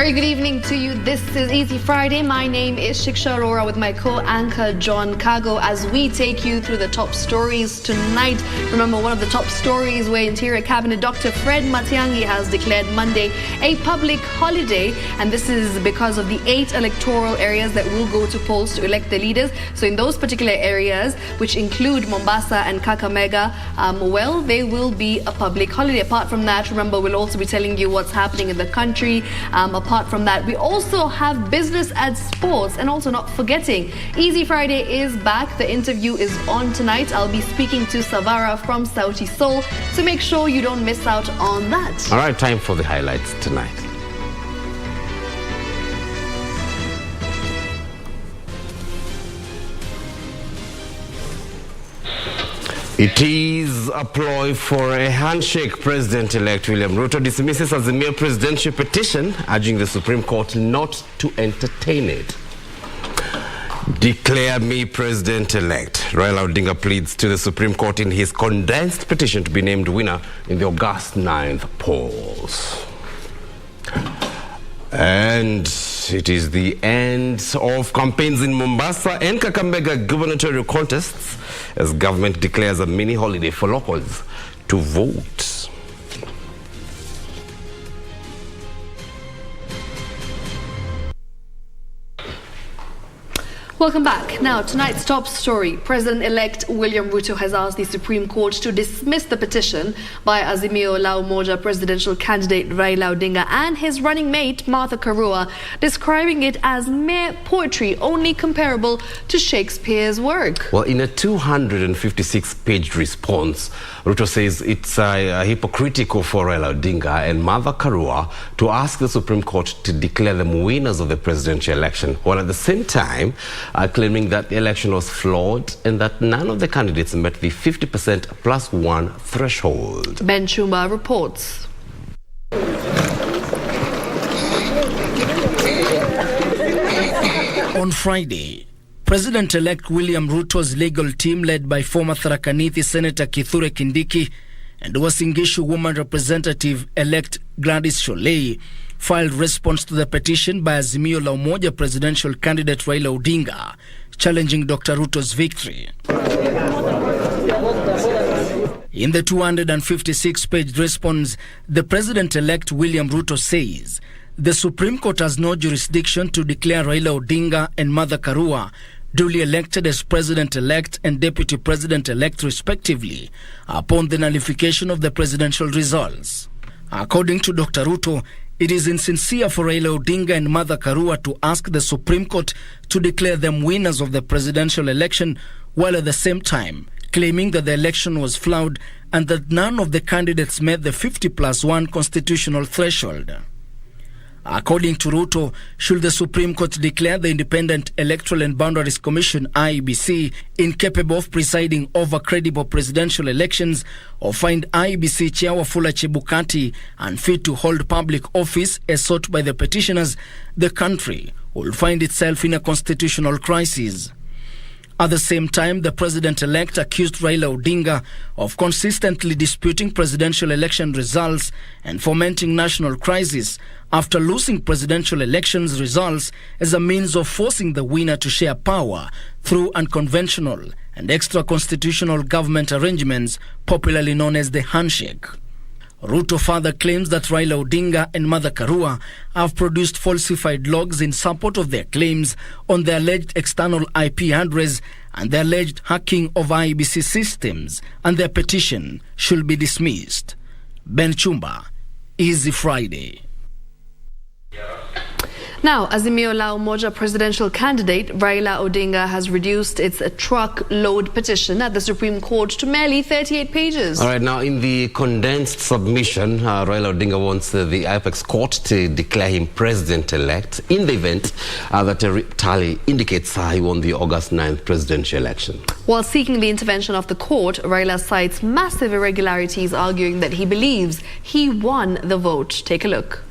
Very good evening to you. This is Easy Friday. My name is Shiksha Arora with my co-anchor John Kago as we take you through the top stories tonight. Remember, one of the top stories where Interior Cabinet Dr. Fred Matiang'i has declared Monday a public holiday, and this is because of the 8 electoral areas that will go to polls to elect the leaders. So in those particular areas, which include Mombasa and Kakamega, they will be a public holiday. Apart from that, remember, we'll also be telling you what's happening in the country. Apart from that, we also have business and sports, and also not forgetting, Easy Friday is back. The interview is on tonight. I'll be speaking to Savara from Sauti Sol, so make sure you don't miss out on that. All right, time for the highlights tonight. It is a ploy for a handshake. President-elect William Ruto dismisses as a mere presidential petition, urging the Supreme Court not to entertain it. Declare me president-elect. Raila Odinga pleads to the Supreme Court in his condensed petition to be named winner in the August 9th polls. And it is the end of campaigns in Mombasa and Kakamega gubernatorial contests as government declares a mini holiday for locals to vote. Welcome back. Now, tonight's top story. President-elect William Ruto has asked the Supreme Court to dismiss the petition by Azimio la Umoja presidential candidate Raila Odinga and his running mate Martha Karua, describing it as mere poetry, only comparable to Shakespeare's work. Well, in a 256-page response, Ruto says it's hypocritical for Raila Odinga and Martha Karua to ask the Supreme Court to declare them winners of the presidential election, while at the same time claiming that the election was flawed and that none of the candidates met the 50% plus one threshold. Ben Chumba reports. On Friday, President-elect William Ruto's legal team, led by former Tharaka Nithi Senator Kithure Kindiki and Uasin Gishu woman representative-elect Gladys Sholei, filed response to the petition by Azimio la Umoja presidential candidate Raila Odinga, challenging Dr. Ruto's victory. In the 256-page response, the president-elect William Ruto says the Supreme Court has no jurisdiction to declare Raila Odinga and Martha Karua duly elected as president-elect and deputy president-elect respectively upon the nullification of the presidential results. According to Dr. Ruto, it is insincere for Raila Odinga and Martha Karua to ask the Supreme Court to declare them winners of the presidential election, while at the same time claiming that the election was flawed and that none of the candidates met the 50+1 constitutional threshold. According to Ruto, should the Supreme Court declare the Independent Electoral and Boundaries Commission (IEBC) incapable of presiding over credible presidential elections, or find IEBC Chair Wafula Chebukati unfit to hold public office as sought by the petitioners, the country will find itself in a constitutional crisis. At the same time, the president-elect accused Raila Odinga of consistently disputing presidential election results and fomenting national crisis after losing presidential elections results as a means of forcing the winner to share power through unconventional and extra-constitutional government arrangements, popularly known as the handshake. Ruto further claims that Raila Odinga and Martha Karua have produced falsified logs in support of their claims on the alleged external IP address and the alleged hacking of IEBC systems, and their petition should be dismissed. Ben Chumba, Easy Friday. Now, Azimio la Umoja presidential candidate Raila Odinga has reduced its truckload petition at the Supreme Court to merely 38 pages. All right, now in the condensed submission, Raila Odinga wants the Apex Court to declare him president-elect in the event that a tally indicates he won the August 9th presidential election. While seeking the intervention of the court, Raila cites massive irregularities, arguing that he believes he won the vote. Take a look.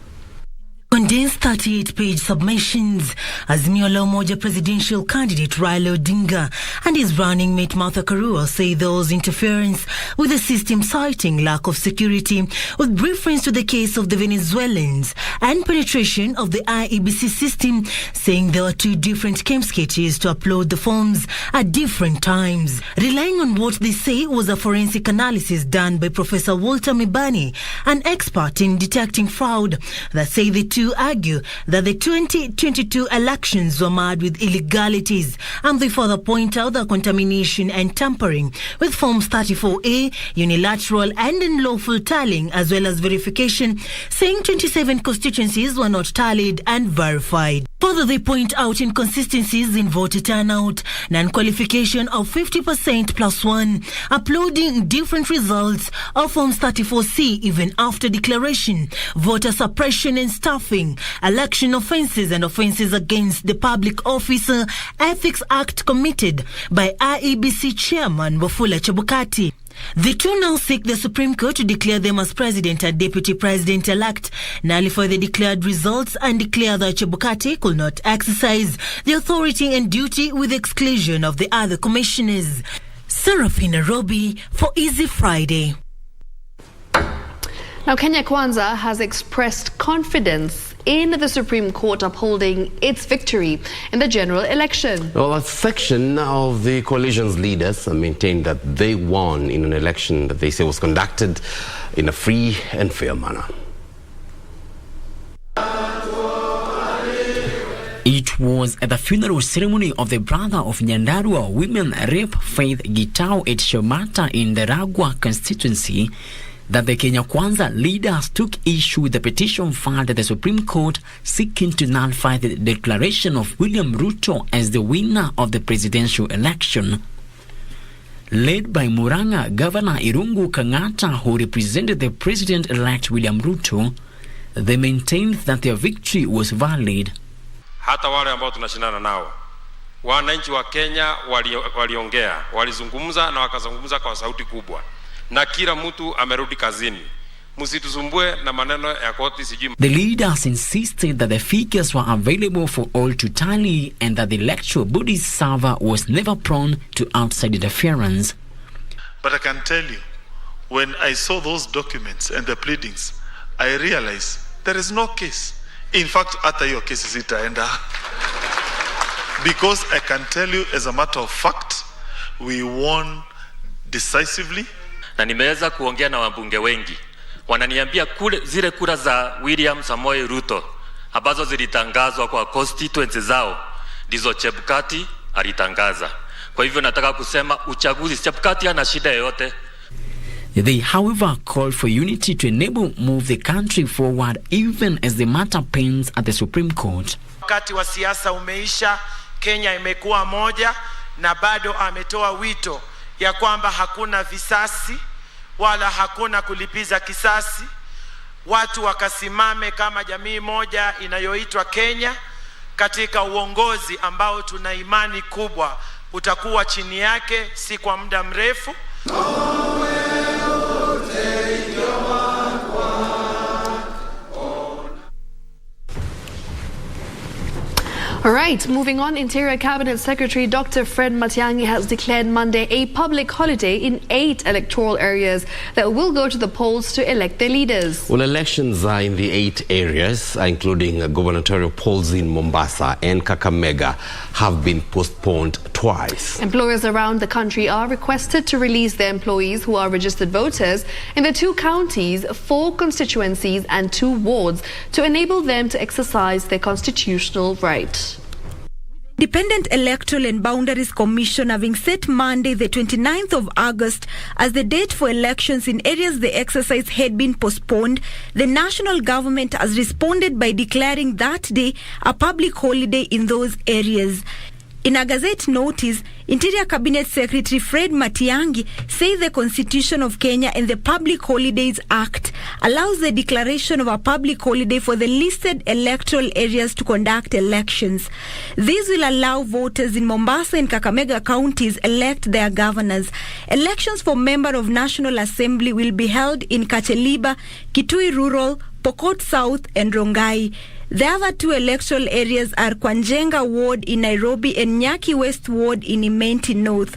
Condensed 38-page submissions. Azimio la Umoja presidential candidate Raila Odinga and his running mate Martha Karua say there was interference with the system, citing lack of security, with reference to the case of the Venezuelans and penetration of the IEBC system, saying there were two different sketches to upload the forms at different times. Relying on what they say was a forensic analysis done by Professor Walter Mibani, an expert in detecting fraud, that say the two argue that the 2022 elections were marred with illegalities, and they further point out the contamination and tampering with Forms 34A, unilateral and unlawful tallying, as well as verification, saying 27 constituencies were not tallied and verified. Further, they point out inconsistencies in voter turnout, non-qualification of 50% plus one, uploading different results of Forms 34C even after declaration, voter suppression and staffing, election offences and offences against the Public Officer Ethics Act committed by IEBC Chairman Wafula Chebukati. The two now seek the Supreme Court to declare them as President and Deputy President-elect, nullify the declared results, and declare that Chebukati could not exercise the authority and duty with exclusion of the other commissioners. Serafina Robi for Easy Friday. Now, Kenya Kwanza has expressed confidence in the Supreme Court upholding its victory in the general election. Well, a section of the coalition's leaders maintained that they won in an election that they say was conducted in a free and fair manner. It was at the funeral ceremony of the brother of Nyandarua women Rep. Faith Gitau at Shomata in the Ragwa constituency that the Kenya Kwanza leaders took issue with the petition filed at the Supreme Court seeking to nullify the declaration of William Ruto as the winner of the presidential election. Led by Murang'a Governor Irungu Kang'ata, who represented the President-elect William Ruto, they maintained that their victory was valid. Hata wale ambao tunashindana nao, wananchi wa Kenya waliongea, walizungumza na wakazungumza kwa sauti kubwa. Na kila mtu amerudi kazini. Msitusumbue na maneno ya koti sijui. The leaders insisted that the figures were available for all to tally and that the electoral body's server was never prone to outside interference. But I can tell you, when I saw those documents and the pleadings, I realized there is no case. In fact, hata hiyo case sitaenda. Because I can tell you, as a matter of fact, we won decisively. Na nimeweza kuongea na wabunge wengi. Wananiambia zile kura za William Samoei Ruto ambazo zilitangazwa kwa constituency zao ndizo Chebukati alitangaza. Kwa hivyo nataka kusema uchaguzi Chebukati hana shida yoyote. They, however, called for unity to enable move the country forward even as the matter pens at the Supreme Court. Wakati wa siasa umeisha, Kenya imekuwa moja, na bado ametoa wito ya kwamba hakuna visasi wala hakuna kulipiza kisasi. Watu wakasimame kama jamii moja inayoitwa Kenya katika uongozi ambao tuna imani kubwa utakuwa chini yake si kwa muda mrefu. All right, moving on, Interior Cabinet Secretary Dr. Fred Matiang'i has declared Monday a public holiday in 8 electoral areas that will go to the polls to elect their leaders. Well, elections are in the 8 areas, including gubernatorial polls in Mombasa and Kakamega, have been postponed twice. Employers around the country are requested to release their employees who are registered voters in the 2 counties, 4 constituencies and 2 wards to enable them to exercise their constitutional right. Independent Electoral and Boundaries Commission having set Monday the 29th of August as the date for elections in areas the exercise had been postponed, the national government has responded by declaring that day a public holiday in those areas. In a Gazette notice, Interior Cabinet Secretary Fred Matiang'i says the Constitution of Kenya and the Public Holidays Act allows the declaration of a public holiday for the listed electoral areas to conduct elections. This will allow voters in Mombasa and Kakamega counties elect their governors. Elections for member of National Assembly will be held in Kacheliba, Kitui Rural, Pokot South and Rongai. The other two electoral areas are Kwanjenga Ward in Nairobi and Nyaki West Ward in Imenti North.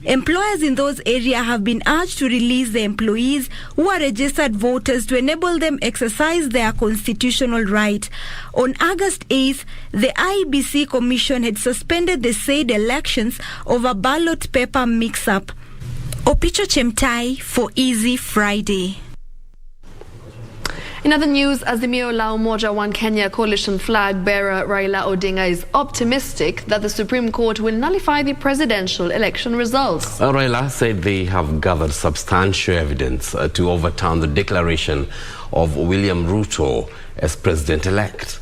Employers in those areas have been urged to release the employees who are registered voters to enable them exercise their constitutional right. On August 8th, the IEBC Commission had suspended the said elections over ballot paper mix-up. Opicho Chemtai for Easy Friday. In other news, Azimio la Umoja One Kenya coalition flag bearer Raila Odinga is optimistic that the Supreme Court will nullify the presidential election results. Raila said they have gathered substantial evidence to overturn the declaration of William Ruto as president-elect.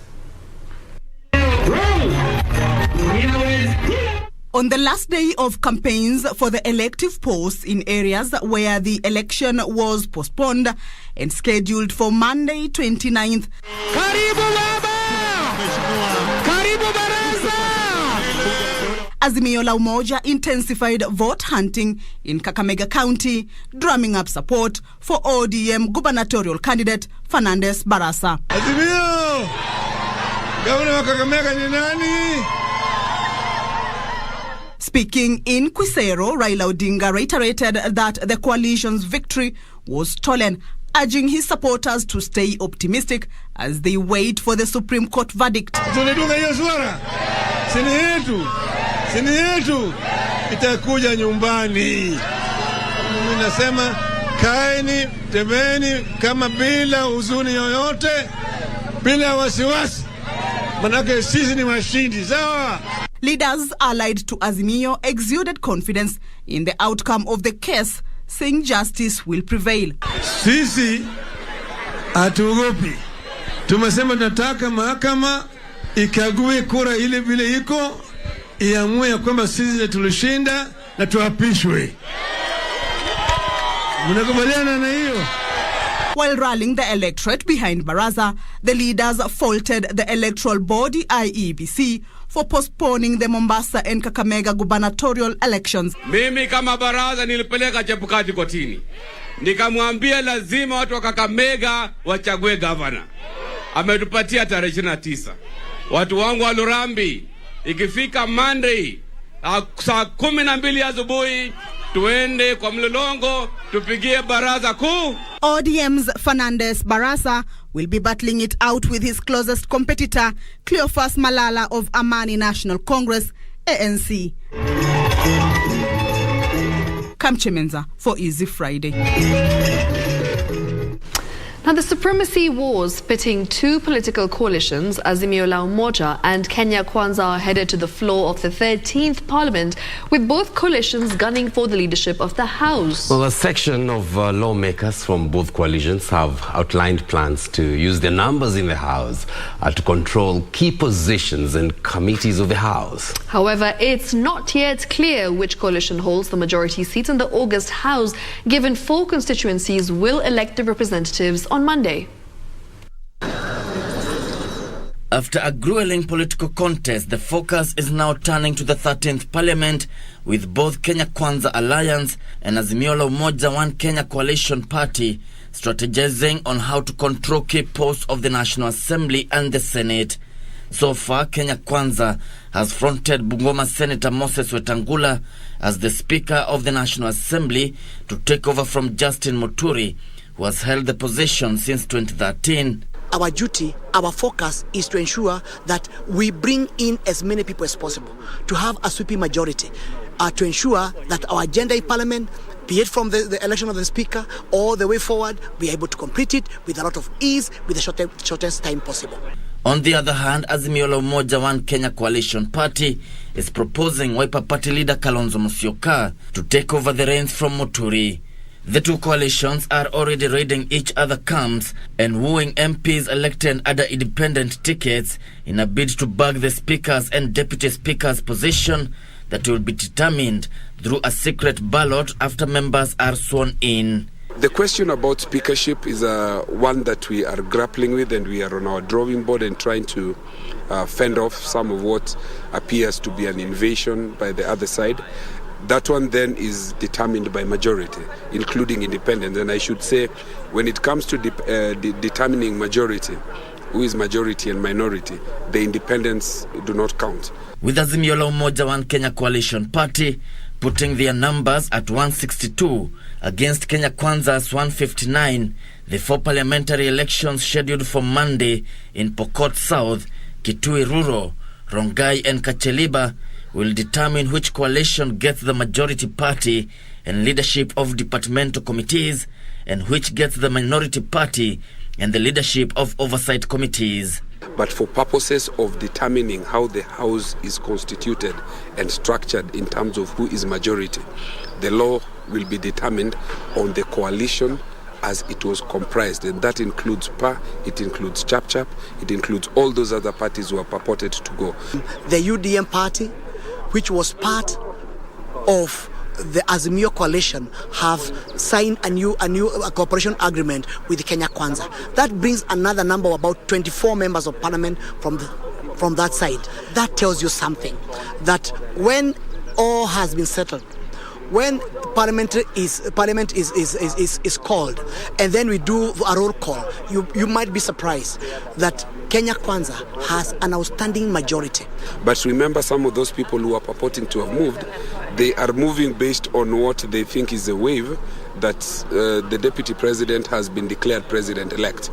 On the last day of campaigns for the elective posts in areas where the election was postponed and scheduled for Monday 29th, Azimio la Umoja intensified vote hunting in Kakamega County, drumming up support for ODM gubernatorial candidate Fernandez Barasa. Azimio! Governor wa Kakamega ni nani? Speaking in Quisero, Raila Odinga reiterated that the coalition's victory was stolen, urging his supporters to stay optimistic as they wait for the Supreme Court verdict. Tunadunga hiyo swara. Sini yetu. Itakuja nyumbani. Mimi nasema kaeni, tembeni kama bila huzuni yoyote, bila wasiwasi. Manake sisi ni mashindi, sawa? Leaders allied to Azimio exuded confidence in the outcome of the case, saying justice will prevail. Sisi hatuogopi. Tumesema tunataka mahakama ikague kura ile vile iko, iamue kwamba sisi tulishinda na tuapishwe. Mnakubaliana na hiyo? While rallying the electorate behind Baraza, the leaders faulted the electoral body IEBC for postponing the Mombasa and Kakamega gubernatorial elections. Mimi kama Baraza nilipeleka Chebukati kotini. Nikamwambia lazima watu wa Kakamega wachague governor. Ametupatia tarehe 29. Watu wangu wa Lurambi, ikifika Monday saa 12 asubuhi tuende kwa mlolongo tupigie Baraza kuu. ODM's Fernandez Barasa will be battling it out with his closest competitor, Cleophas Malala of Amani National Congress, ANC. Kamchemenza for Easy Friday. Now, the supremacy wars pitting two political coalitions, Azimio la Umoja and Kenya Kwanza, are headed to the floor of the 13th Parliament, with both coalitions gunning for the leadership of the House. Well, a section of lawmakers from both coalitions have outlined plans to use their numbers in the House to control key positions and committees of the House. However, it's not yet clear which coalition holds the majority seats in the August House, given 4 constituencies will elect their representatives on Monday. After a grueling political contest, the focus is now turning to the 13th Parliament, with both Kenya Kwanza Alliance and Azimio la Umoja One Kenya Coalition Party strategizing on how to control key posts of the National Assembly and the Senate. So far, Kenya Kwanza has fronted Bungoma Senator Moses Wetangula as the Speaker of the National Assembly to take over from Justin Muturi, who has held the position since 2013. Our duty, our focus is to ensure that we bring in as many people as possible to have a sweeping majority, to ensure that our agenda in Parliament, be it from the election of the Speaker all the way forward, we are able to complete it with a lot of ease, with the shortest time possible. On the other hand, Azimio la Umoja One Kenya Coalition Party is proposing Wiper Party leader Kalonzo Musyoka to take over the reins from Muturi. The two coalitions are already raiding each other camps and wooing MPs elected under independent tickets in a bid to bag the Speaker's and Deputy Speaker's position that will be determined through a secret ballot after members are sworn in. The question about speakership is one that we are grappling with, and we are on our drawing board and trying to fend off some of what appears to be an invasion by the other side. That one then is determined by majority, including independents. And I should say, when it comes to determining majority, who is majority and minority, the independents do not count. With Azimio la Umoja One Kenya Coalition Party putting their numbers at 162 against Kenya Kwanza's 159, the 4 parliamentary elections scheduled for Monday in Pokot South, Kitui Rural, Rongai and Kacheliba will determine which coalition gets the majority party and leadership of departmental committees and which gets the minority party and the leadership of oversight committees. But for purposes of determining how the House is constituted and structured in terms of who is majority, the law will be determined on the coalition as it was comprised, and that includes PA, it includes Chap, it includes all those other parties who are purported to go. The UDM party, which was part of the Azimio coalition, have signed a new cooperation agreement with Kenya Kwanza. That brings another number of about 24 members of parliament from that side. That tells you something, that when all has been settled, when parliament is called, and then we do a roll call, you might be surprised that Kenya Kwanza has an outstanding majority. But remember, some of those people who are purporting to have moved, they are moving based on what they think is a wave that the deputy president has been declared president-elect.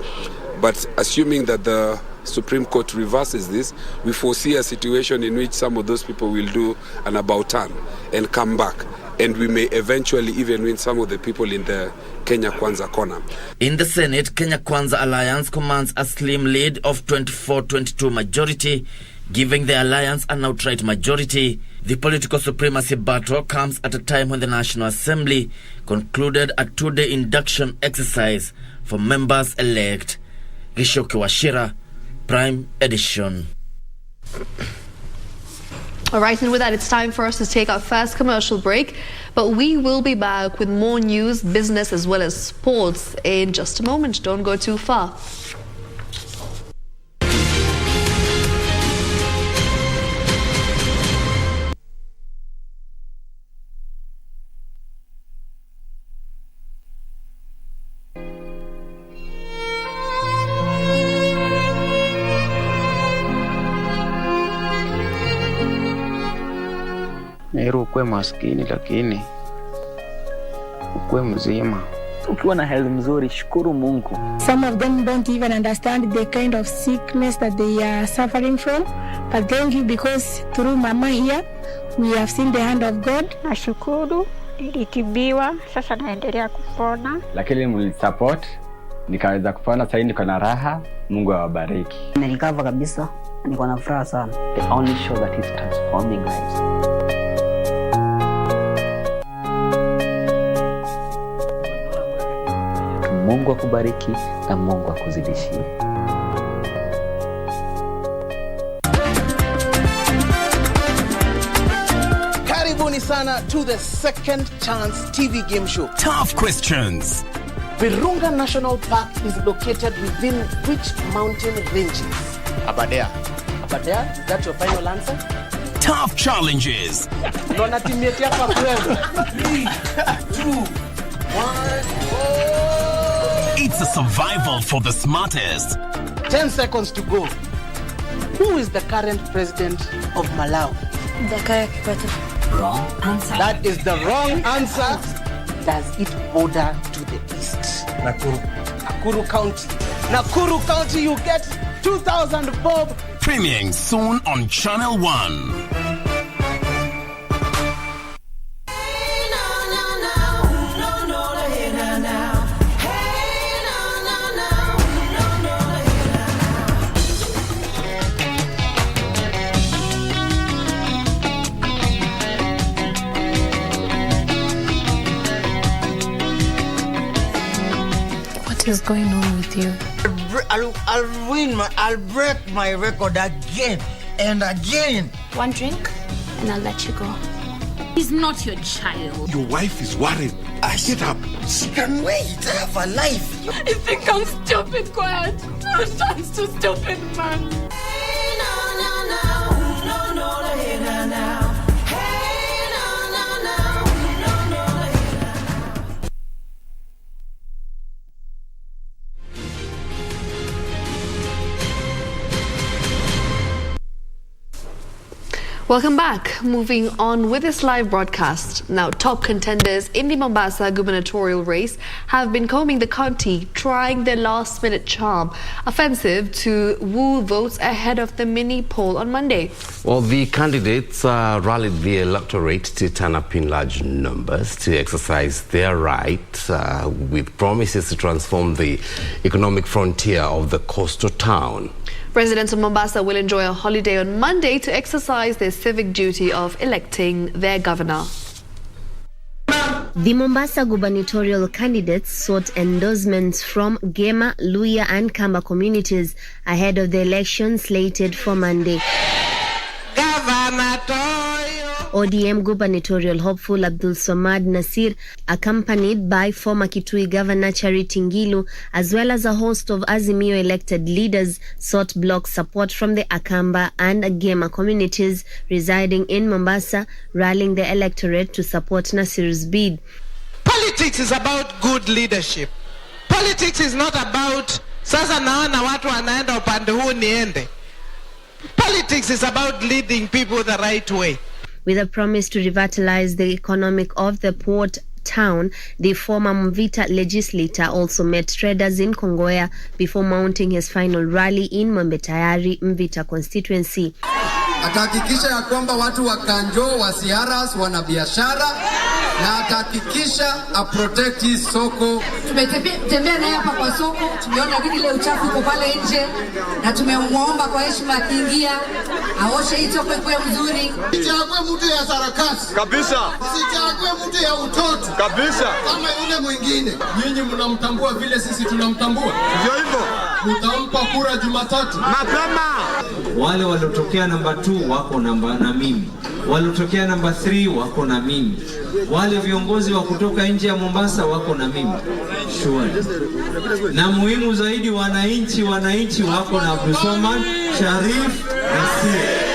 But assuming that the Supreme Court reverses this, we foresee a situation in which some of those people will do an about turn and come back. And we may eventually even win some of the people in the Kenya Kwanza corner. In the Senate, Kenya Kwanza Alliance commands a slim lead of 24-22 majority, giving the alliance an outright majority. The political supremacy battle comes at a time when the National Assembly concluded a 2-day induction exercise for members-elect. Gishoke Washira, Prime Edition. All right, and with that, it's time for us to take our first commercial break. But we will be back with more news, business, as well as sports in just a moment. Don't go too far. Meru ukwe maskini lakini ukwe mzima. Ukiwa na health mzuri, shukuru Mungu. Some of them don't even understand the kind of sickness that they are suffering from. But thank you, because through Mama here, we have seen the hand of God. Nashukuru, nilitibiwa, sasa naendelea kupona. Lakini mlisupport, nikaweza kupona, sasa niko na raha. Mungu awabariki. Nilikava kabisa, niko na furaha sana. The only show that is transforming lives. Mungu akubariki na Mungu akuzidishie. Karibuni sana to the Second Chance TV game show. Tough questions. Virunga National Park is located within which mountain ranges? Aberdare. Aberdare, is that your final answer? Tough challenges. Unaona timu yetu hapa kwenda. 3, 2, 1. It's a survival for the smartest. 10 seconds to go. Who is the current president of Malawi? Wrong answer. That is the wrong answer. Does it border to the east? Nakuru County. Nakuru County, you get 2,000 bob. Premiering soon on Channel 1. What is going on with you? I'll break my record again and again. One drink and I'll let you go. He's not your child. Your wife is worried. Get up. She can wait. I have a life. You think I'm stupid, quiet? Sounds too stupid, man. Welcome back. Moving on with this live broadcast. Now, top contenders in the Mombasa gubernatorial race have been combing the county, trying their last-minute charm, offensive to woo votes ahead of the mini poll on Monday. Well, the candidates rallied the electorate to turn up in large numbers to exercise their right with promises to transform the economic frontier of the coastal town. Residents of Mombasa will enjoy a holiday on Monday to exercise their civic duty of electing their governor. The Mombasa gubernatorial candidates sought endorsements from Gema, Luya and Kamba communities ahead of the election slated for Monday. ODM gubernatorial hopeful Abdul Somad Nasir, accompanied by former Kitui Governor Charity Ngilu, as well as a host of Azimio elected leaders, sought block support from the Akamba and Gema communities residing in Mombasa, rallying the electorate to support Nasir's bid. Politics is about good leadership. Politics is not about sasa naona watu wanaenda upande huu niende. Politics is about leading people the right way. With a promise to revitalize the economic of the port town, the former Mvita legislator also met traders in Kongoya before mounting his final rally in Mwembetayari, Mvita constituency. Atahakikisha ya kwamba watu wa Kanjo, wa Siaras, wana biashara, na atahakikisha protect his soko. Tumetembea naye hapa kwa soko, tumeona vile uchafu uko pale nje, na tumemwomba kwa heshima akiingia aoshe hii soko ikuwe mzuri. Sichague mtu ya sarakasi kabisa, sichague mtu ya utoto kabisa kama yule mwingine. Nyinyi mnamtambua vile sisi tunamtambua, ndio hivyo. Mtampa kura Jumatatu mapema. Wale waliotokea namba 2 wako na mimi, waliotokea namba 3 wako na mimi, wale viongozi wa kutoka nje ya Mombasa wako na mimi, sure. Na muhimu zaidi, wananchi wako na Abdulswamad Sharif Nasir.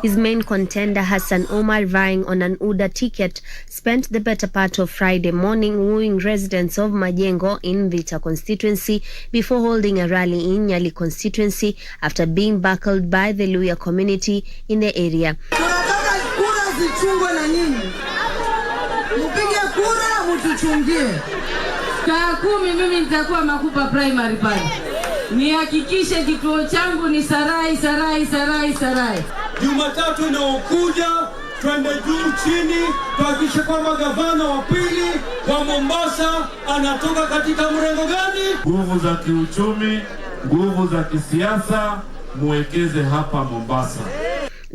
His main contender, Hassan Omar, vying on an UDA ticket, spent the better part of Friday morning wooing residents of Majengo in Vita constituency before holding a rally in Nyali constituency after being buckled by the Luya community in the area. Kura zichungwe na nyinyi. Mpige kura mtuchungie. Saa 10 mimi nitakuwa Makupa primary pale. Nihakikishe kituo changu ni Sarai. Jumatatu inayokuja twende juu chini, tuhakikishe kwamba gavana wa pili wa Mombasa anatoka katika mrengo gani? Nguvu za kiuchumi, nguvu za kisiasa, muwekeze hapa Mombasa.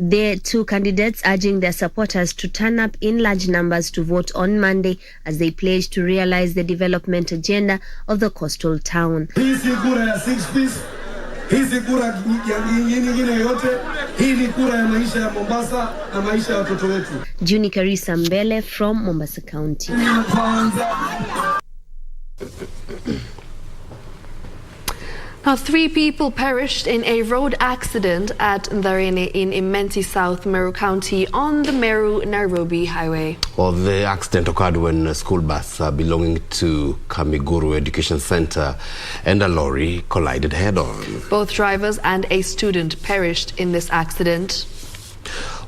The two candidates urging their supporters to turn up in large numbers to vote on Monday as they pledge to realize the development agenda of the coastal town. Hii si kura ya 6 piece, hii si kura ya nyingine yote, hii ni kura ya maisha ya Mombasa na maisha ya watoto wetu. Juni Karisa Mbele from Mombasa County. Now, 3 people perished in a road accident at Ndarene in Imenti South, Meru County on the Meru-Nairobi highway. Well, the accident occurred when a school bus belonging to Kamiguru Education Center and a lorry collided head-on. Both drivers and a student perished in this accident.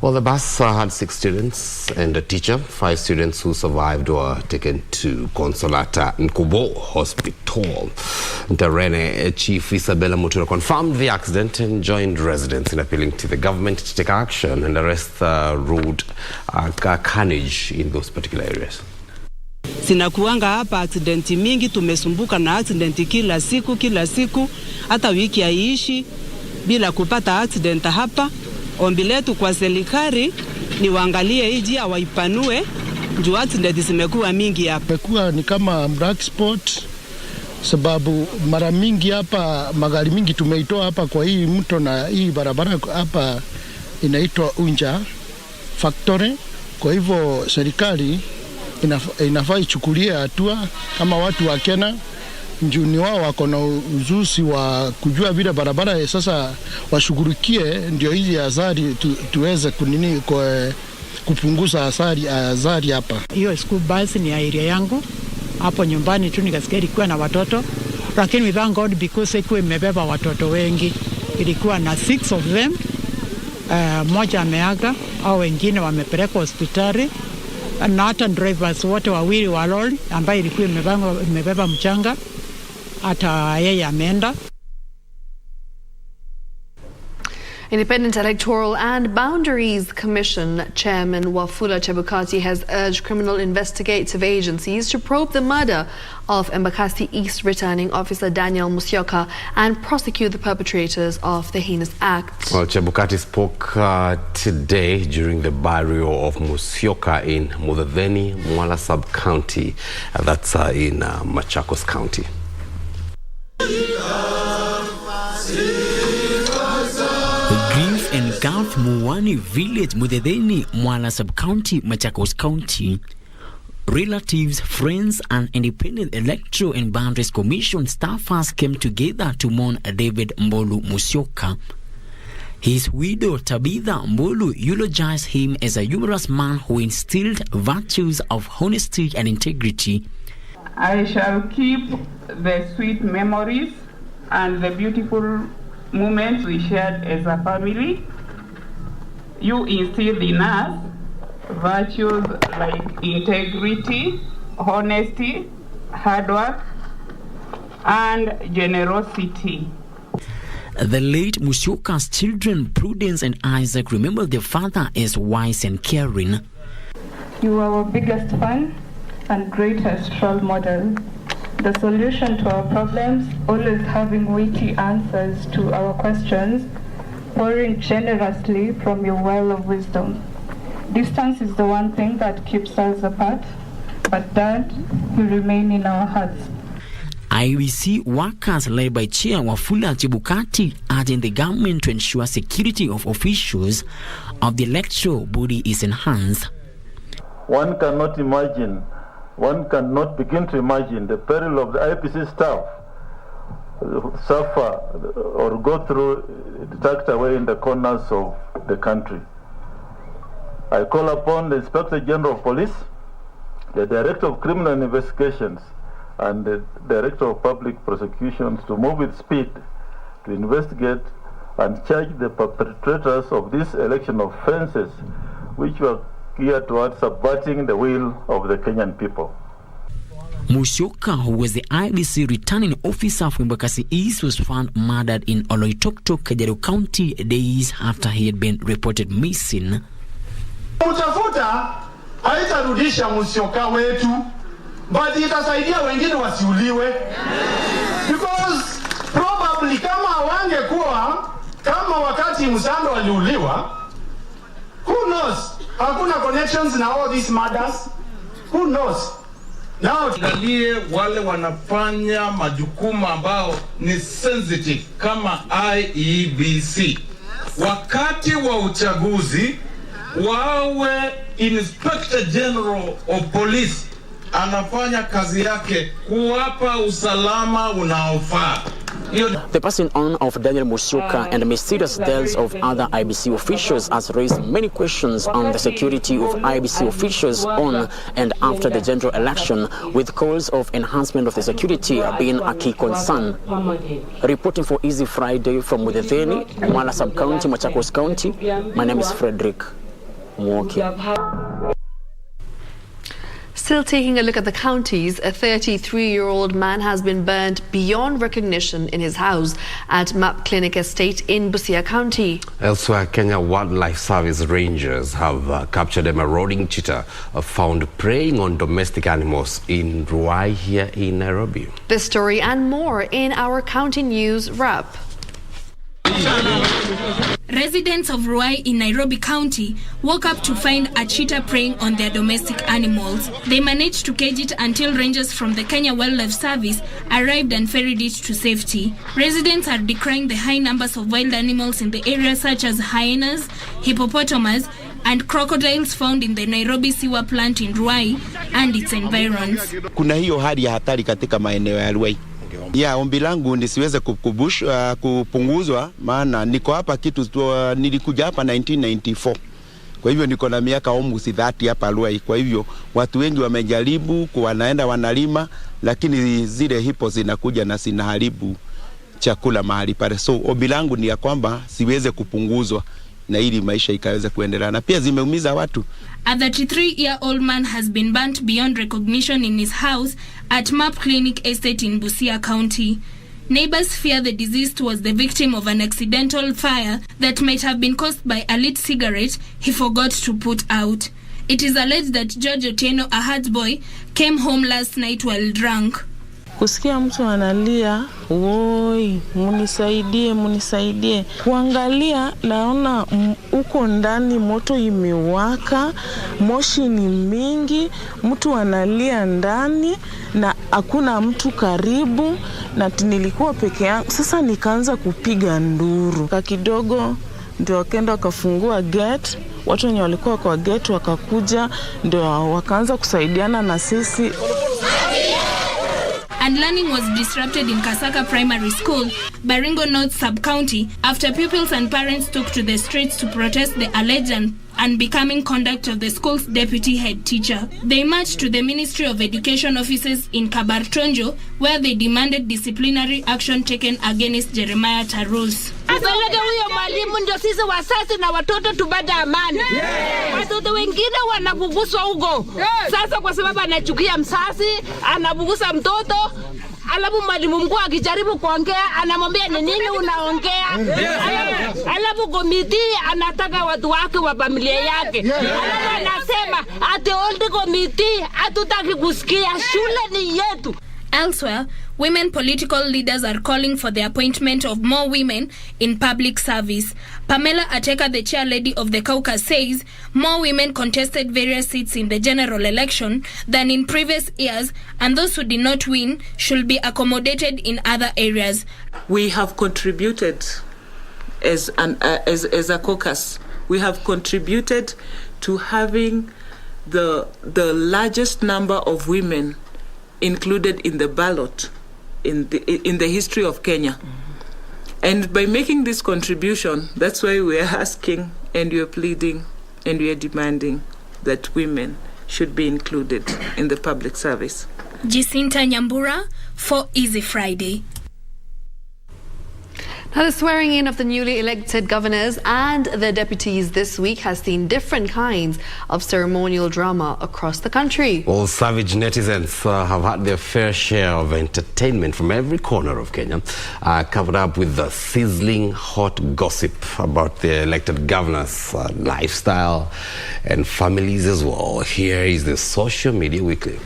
Well, the bus had 6 students and a teacher. 5 students who survived were taken to Consolata Nkubo Hospital. Ndarene Chief Isabella Mutura confirmed the accident and joined residents in appealing to the government to take action and arrest road carnage in those particular areas. Sinakuanga hapa accidenti mingi, tumesumbuka na accidenti kila siku, hata wiki haiishi bila kupata accident hapa. Ombi letu kwa serikali ni waangalie hii njia waipanue, juu accident zimekuwa mingi hapa. Imekuwa ni kama black spot, sababu mara mingi hapa magari mingi tumeitoa hapa kwa hii mto, na hii barabara hapa inaitwa Unja Factory. Kwa hivyo serikali inafaa ichukulie hatua kama watu wa Kenya, njuni wao wako na ujuzi wa kujua vile barabara sasa washughulikie, ndio hizi azari tuweze kupunguza azari hapa. Hiyo school bus ni area yangu hapo nyumbani tu, nikasikia ilikuwa na watoto, lakini we thank God because ilikuwa imebeba watoto wengi, ilikuwa na 6 of them Mmoja ameaga au wengine wamepelekwa hospitali, na hata drivers wote wawili wa lori ambaye ilikuwa imebeba mchanga hata yeye ameenda. Independent Electoral and Boundaries Commission Chairman Wafula Chebukati has urged criminal investigative agencies to probe the murder of Embakasi East returning officer Daniel Musyoka and prosecute the perpetrators of the heinous act. Well, Chebukati spoke today during the burial of Musyoka in Mudhadheni, Mwala Sub-County. That's in Machakos County. Grief engulfed Muwani village, Mudhadheni, Mwala Sub-County, Machakos County. Relatives, friends, and Independent Electoral and Boundaries Commission staffers came together to mourn David Mbolu Musyoka. His widow, Tabitha Mbolu, eulogized him as a humorous man who instilled virtues of honesty and integrity. I shall keep the sweet memories and the beautiful moments we shared as a family. You instilled in us virtues like integrity, honesty, hard work, and generosity. The late Musyoka's children, Prudence and Isaac, remember their father as wise and caring. You are our biggest fan and greatest role model. The solution to our problems, always having witty answers to our questions, pouring generously from your well of wisdom. Distance is the one thing that keeps us apart, but Dad, you remain in our hearts. IBC workers led by Chair Wafula Chebukati urging the government to ensure security of officials of the electoral body is enhanced. One cannot begin to imagine the peril of the IPC staff suffer or go through tucked away in the corners of the country. I call upon the Inspector General of Police, the Director of Criminal Investigations, and the Director of Public Prosecutions to move with speed to investigate and charge the perpetrators of these election offences, which were geared towards subverting the will of the Kenyan people. Musyoka, who was the IBC returning officer from Embakasi East, was found murdered in Oloitoktok, Kajiado County days after he had been reported missing. Utafuta haitarudisha Musyoka wetu, but itasaidia wengine wasiuliwe, because probably kama wangekuwa kama wakati Musando aliuliwa, who knows, hakuna connections na all these murders, who knows. Now tuangalie wale wanafanya majukumu ambao ni sensitive kama IEBC wakati wa uchaguzi, wawe Inspector General of Police anafanya kazi yake kuwapa usalama unaofaa. The passing on of Daniel Musyoka and the mysterious deaths of other IBC officials has raised many questions on the security of IBC officials on and after the general election, with calls of enhancement of the security being a key concern. Reporting for Easy Friday from Mudhadheni, Mwala Sub-County, Machakos County, my name is Frederick Mwoki. Still taking a look at the counties, a 33-year-old man has been burned beyond recognition in his house at Map Clinic Estate in Busia County. Elsewhere, Kenya Wildlife Service rangers have captured a marauding cheetah found preying on domestic animals in Ruai here in Nairobi. This story and more in our county news wrap. Residents of Ruai in Nairobi County woke up to find a cheetah preying on their domestic animals. They managed to cage it until rangers from the Kenya Wildlife Service arrived and ferried it to safety. Residents are decrying the high numbers of wild animals in the area, such as hyenas, hippopotamus, and crocodiles found in the Nairobi Siwa plant in Ruai and its environs. Kuna hiyo hali ya hatari katika maeneo ya Ruai. Ya ombi langu nisiweze kupunguzwa, maana niko hapa nilikuja hapa 1994. Kwa hivyo niko na miaka almost 30 hapa Ruai. Kwa hivyo watu wengi wamejaribu wanaenda wanalima, lakini zile hipo zinakuja na zinaharibu chakula mahali pale. So ombi langu ni ya kwamba siweze kupunguzwa na ili maisha ikaweza kuendelea, na pia zimeumiza watu. A 33-year-old man has been burnt beyond recognition in his house at Map Clinic Estate in Busia County. Neighbors fear the deceased was the victim of an accidental fire that might have been caused by a lit cigarette he forgot to put out. It is alleged that George Otieno, a hard boy, came home last night while drunk. Kusikia mtu analia, woi, munisaidie. Kuangalia naona uko ndani moto imewaka, moshi ni mingi, mtu analia ndani na hakuna mtu karibu, na nilikuwa peke yangu. Sasa nikaanza kupiga nduru. Kidogo ndio wakaenda wakafungua gate. Watu wenye walikuwa kwa gate wakakuja, ndio wakaanza kusaidiana na sisi. And learning was disrupted in Kasaka Primary School, Baringo North Sub-County, after pupils and parents took to the streets to protest the alleged unbecoming conduct of the school's deputy head teacher. They marched to the Ministry of Education offices in Kabartonjo, where they demanded disciplinary action taken against Jeremiah Tarus. Huyo mwalimu ndio sisi wasasi na watoto tubada amani. Watoto wengine wanabuguswa huko. Sasa kwa sababu anachukia msasi, anabugusa mtoto, alafu mwalimu mkuu akijaribu kuongea anamwambia ni nini unaongea? Alafu komiti anataka watu wake wa familia yake. Alafu anasema ati old committee hatutaki kusikia, shule ni yetu. Elsewhere, women political leaders are calling for the appointment of more women in public service. Pamela Ateka, the chair lady of the caucus, says more women contested various seats in the general election than in previous years, and those who did not win should be accommodated in other areas. We have contributed as a caucus. We have contributed to having the largest number of women included in the ballot in the history of Kenya. And by making this contribution, that's why we are asking and we are pleading and we are demanding that women should be included in the public service. Jacinta Nyambura for Easy Friday. Now, the swearing in of the newly elected governors and their deputies this week has seen different kinds of ceremonial drama across the country. Well, savage netizens have had their fair share of entertainment from every corner of Kenya, covered up with the sizzling hot gossip about the elected governors' lifestyle and families as well. Here is the Social Media Weekly.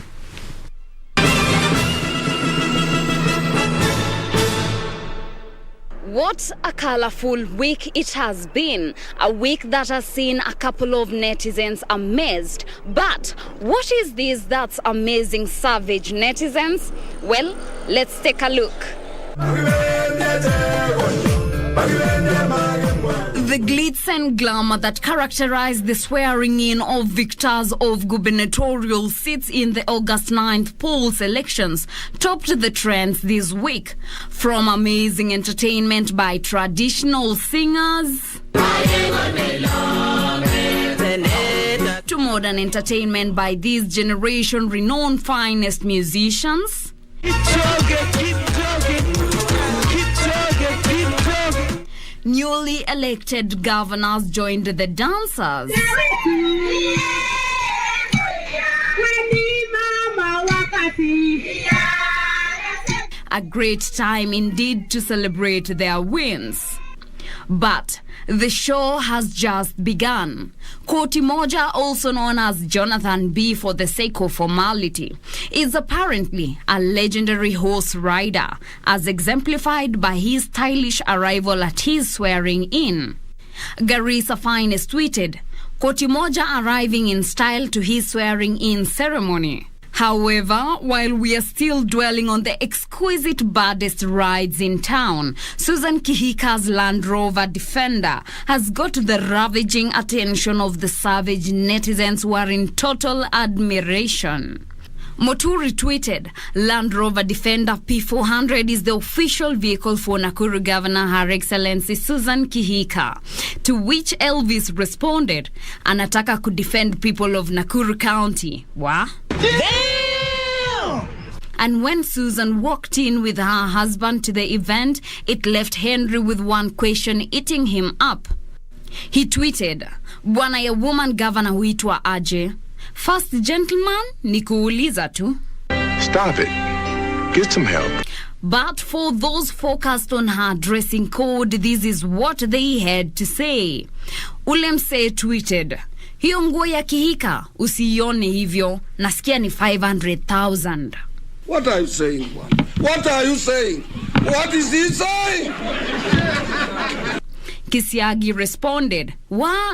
What a colorful week it has been. A week that has seen a couple of netizens amazed. But what is this that's amazing savage netizens? Well, let's take a look. The glitz and glamour that characterized the swearing-in of victors of gubernatorial seats in the August 9th polls elections topped the trends this week. From amazing entertainment by traditional singers to modern entertainment by this generation renowned finest musicians, newly elected governors joined the dancers. A great time indeed to celebrate their wins. But the show has just begun. Koti Moja, also known as Jonathan B for the sake of formality, is apparently a legendary horse rider, as exemplified by his stylish arrival at his swearing-in. Garissa Finest tweeted, Koti Moja arriving in style to his swearing-in ceremony. However, while we are still dwelling on the exquisite baddest rides in town, Susan Kihika's Land Rover Defender has got the ravaging attention of the savage netizens who are in total admiration. Moturi tweeted, Land Rover Defender P400 is the official vehicle for Nakuru Governor Her Excellency Susan Kihika. To which Elvis responded, Anataka could defend people of Nakuru County. Wah? Damn! And when Susan walked in with her husband to the event, it left Henry with one question eating him up. He tweeted, "Bwana ya woman governor huitwa aje? First gentleman ni kuuliza tu." Stop it. Get some help. But for those focused on her dressing code, this is what they had to say. Ule msee tweeted, "Hiyo nguo ya kihika usione hivyo, nasikia ni 500,000. What are you saying, man? What are you saying? What is he saying? Kisiagi responded,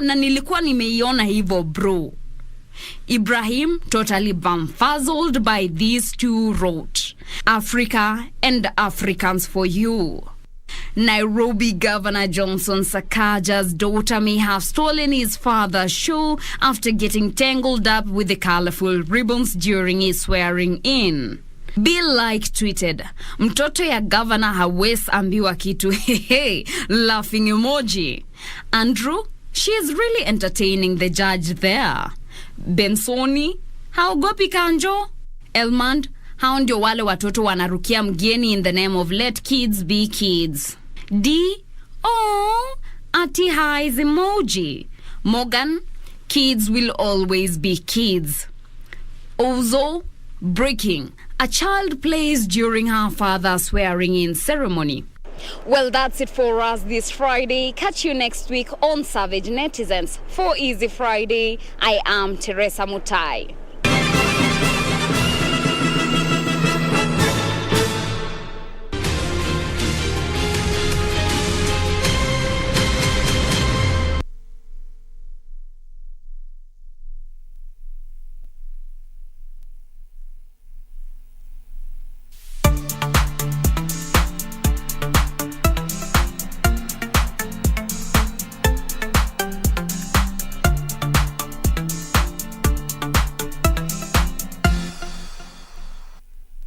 na nilikuwa nimeiona hivyo bro." Ibrahim, totally bamfuzzled by these two, wrote, "Africa and Africans for you." Nairobi Governor Johnson Sakaja's daughter may have stolen his father's shoe after getting tangled up with the colorful ribbons during his swearing in. Bill Like tweeted, "Mtoto ya governor hawezi ambiwa kitu." Hey, laughing emoji. Andrew, she is really entertaining the judge there. Bensoni, haogopi kanjo. Elmond, hao ndio wale watoto wanarukia mgeni in the name of let kids be kids. D, ati highs emoji. Morgan, kids will always be kids. Ozo, breaking. A child plays during her father's swearing-in ceremony. Well, that's it for us this Friday. Catch you next week on Savage Netizens. For Easy Friday, I am Teresa Mutai.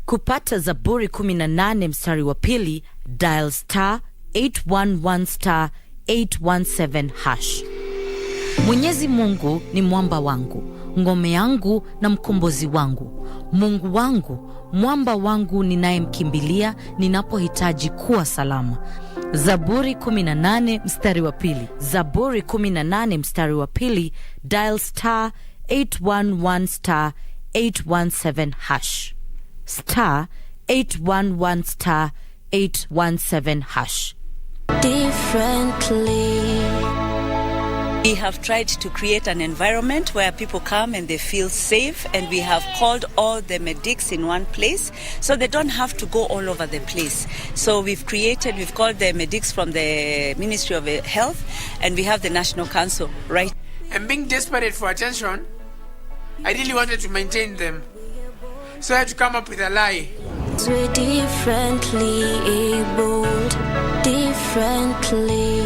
Kupata Zaburi 18 mstari wa pili, dial *811 *817 hash. Mwenyezi Mungu ni mwamba wangu, ngome yangu na mkombozi wangu. Mungu wangu, mwamba wangu ninayemkimbilia ninapohitaji kuwa salama. Zaburi 18 mstari wa pili. Zaburi 18 mstari wa pili, dial *811 *817 hash. *811 *817 hash. Differently. We have tried to create an environment where people come and they feel safe, and we have called all the medics in one place so they don't have to go all over the place. So we've called the medics from the Ministry of Health, and we have the National Council, right? And being desperate for attention, I really wanted to maintain them. So I had to come up with a lie. We're differently abled, differently.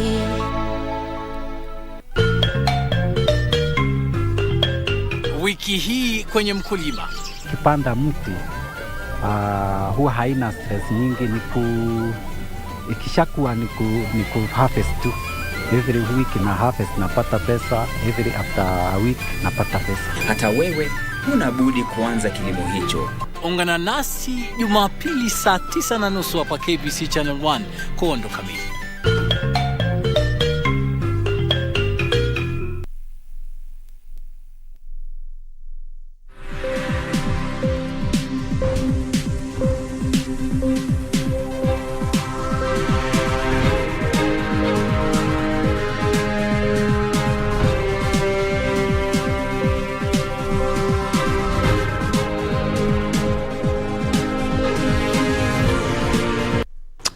Wiki hii kwenye mkulima. Kipanda mti huwa haina stress nyingi, ikishakuwa ni ku harvest tu. Every week na harvest napata pesa, every after a week napata pesa. Hata wewe huna budi kuanza kilimo hicho. Ungana nasi Jumapili saa 9:30 hapa KBC Channel 1 kwa Ondo Kamili.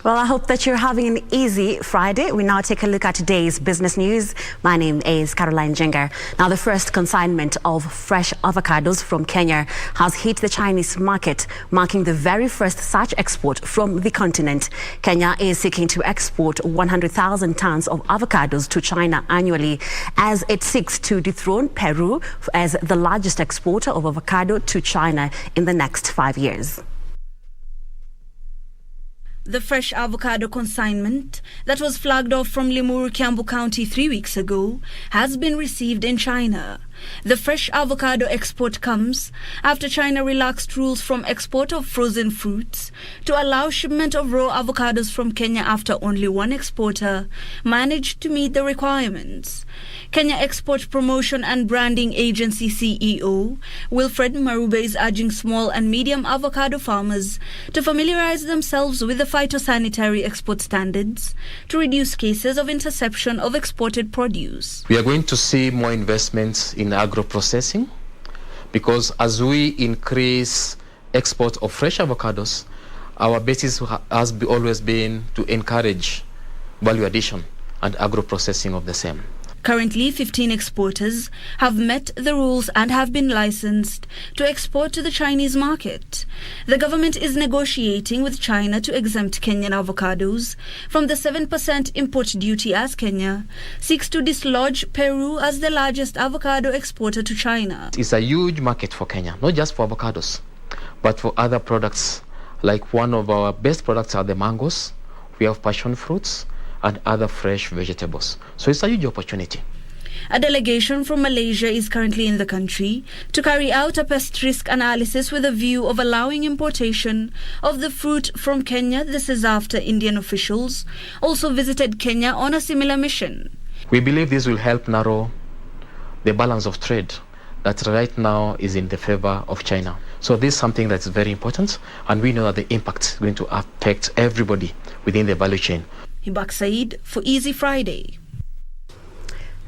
Well, I hope that you're having an easy Friday. We now take a look at today's business news. My name is Caroline Jenga. Now, the first consignment of fresh avocados from Kenya has hit the Chinese market, marking the very first such export from the continent. Kenya is seeking to export 100,000 tons of avocados to China annually as it seeks to dethrone Peru as the largest exporter of avocado to China in the next 5 years. The fresh avocado consignment that was flagged off from Limuru, Kiambu County 3 weeks ago has been received in China. The fresh avocado export comes after China relaxed rules from export of frozen fruits to allow shipment of raw avocados from Kenya after only one exporter managed to meet the requirements. Kenya Export Promotion and Branding Agency CEO Wilfred Marube is urging small and medium avocado farmers to familiarize themselves with the phytosanitary export standards to reduce cases of interception of exported produce. We are going to see more investments in agro-processing because as we increase export of fresh avocados, our basis has always been to encourage value addition and agro-processing of the same. Currently, 15 exporters have met the rules and have been licensed to export to the Chinese market. The government is negotiating with China to exempt Kenyan avocados from the 7% import duty as Kenya seeks to dislodge Peru as the largest avocado exporter to China. It's a huge market for Kenya, not just for avocados, but for other products. Like one of our best products are the mangoes. We have passion fruits and other fresh vegetables. So it's a huge opportunity. A delegation from Malaysia is currently in the country to carry out a pest risk analysis with a view of allowing importation of the fruit from Kenya. This is after Indian officials also visited Kenya on a similar mission. We believe this will help narrow the balance of trade that right now is in the favor of China. So this is something that's very important, and we know that the impact is going to affect everybody within the value chain. Hibak Said for Easy Friday.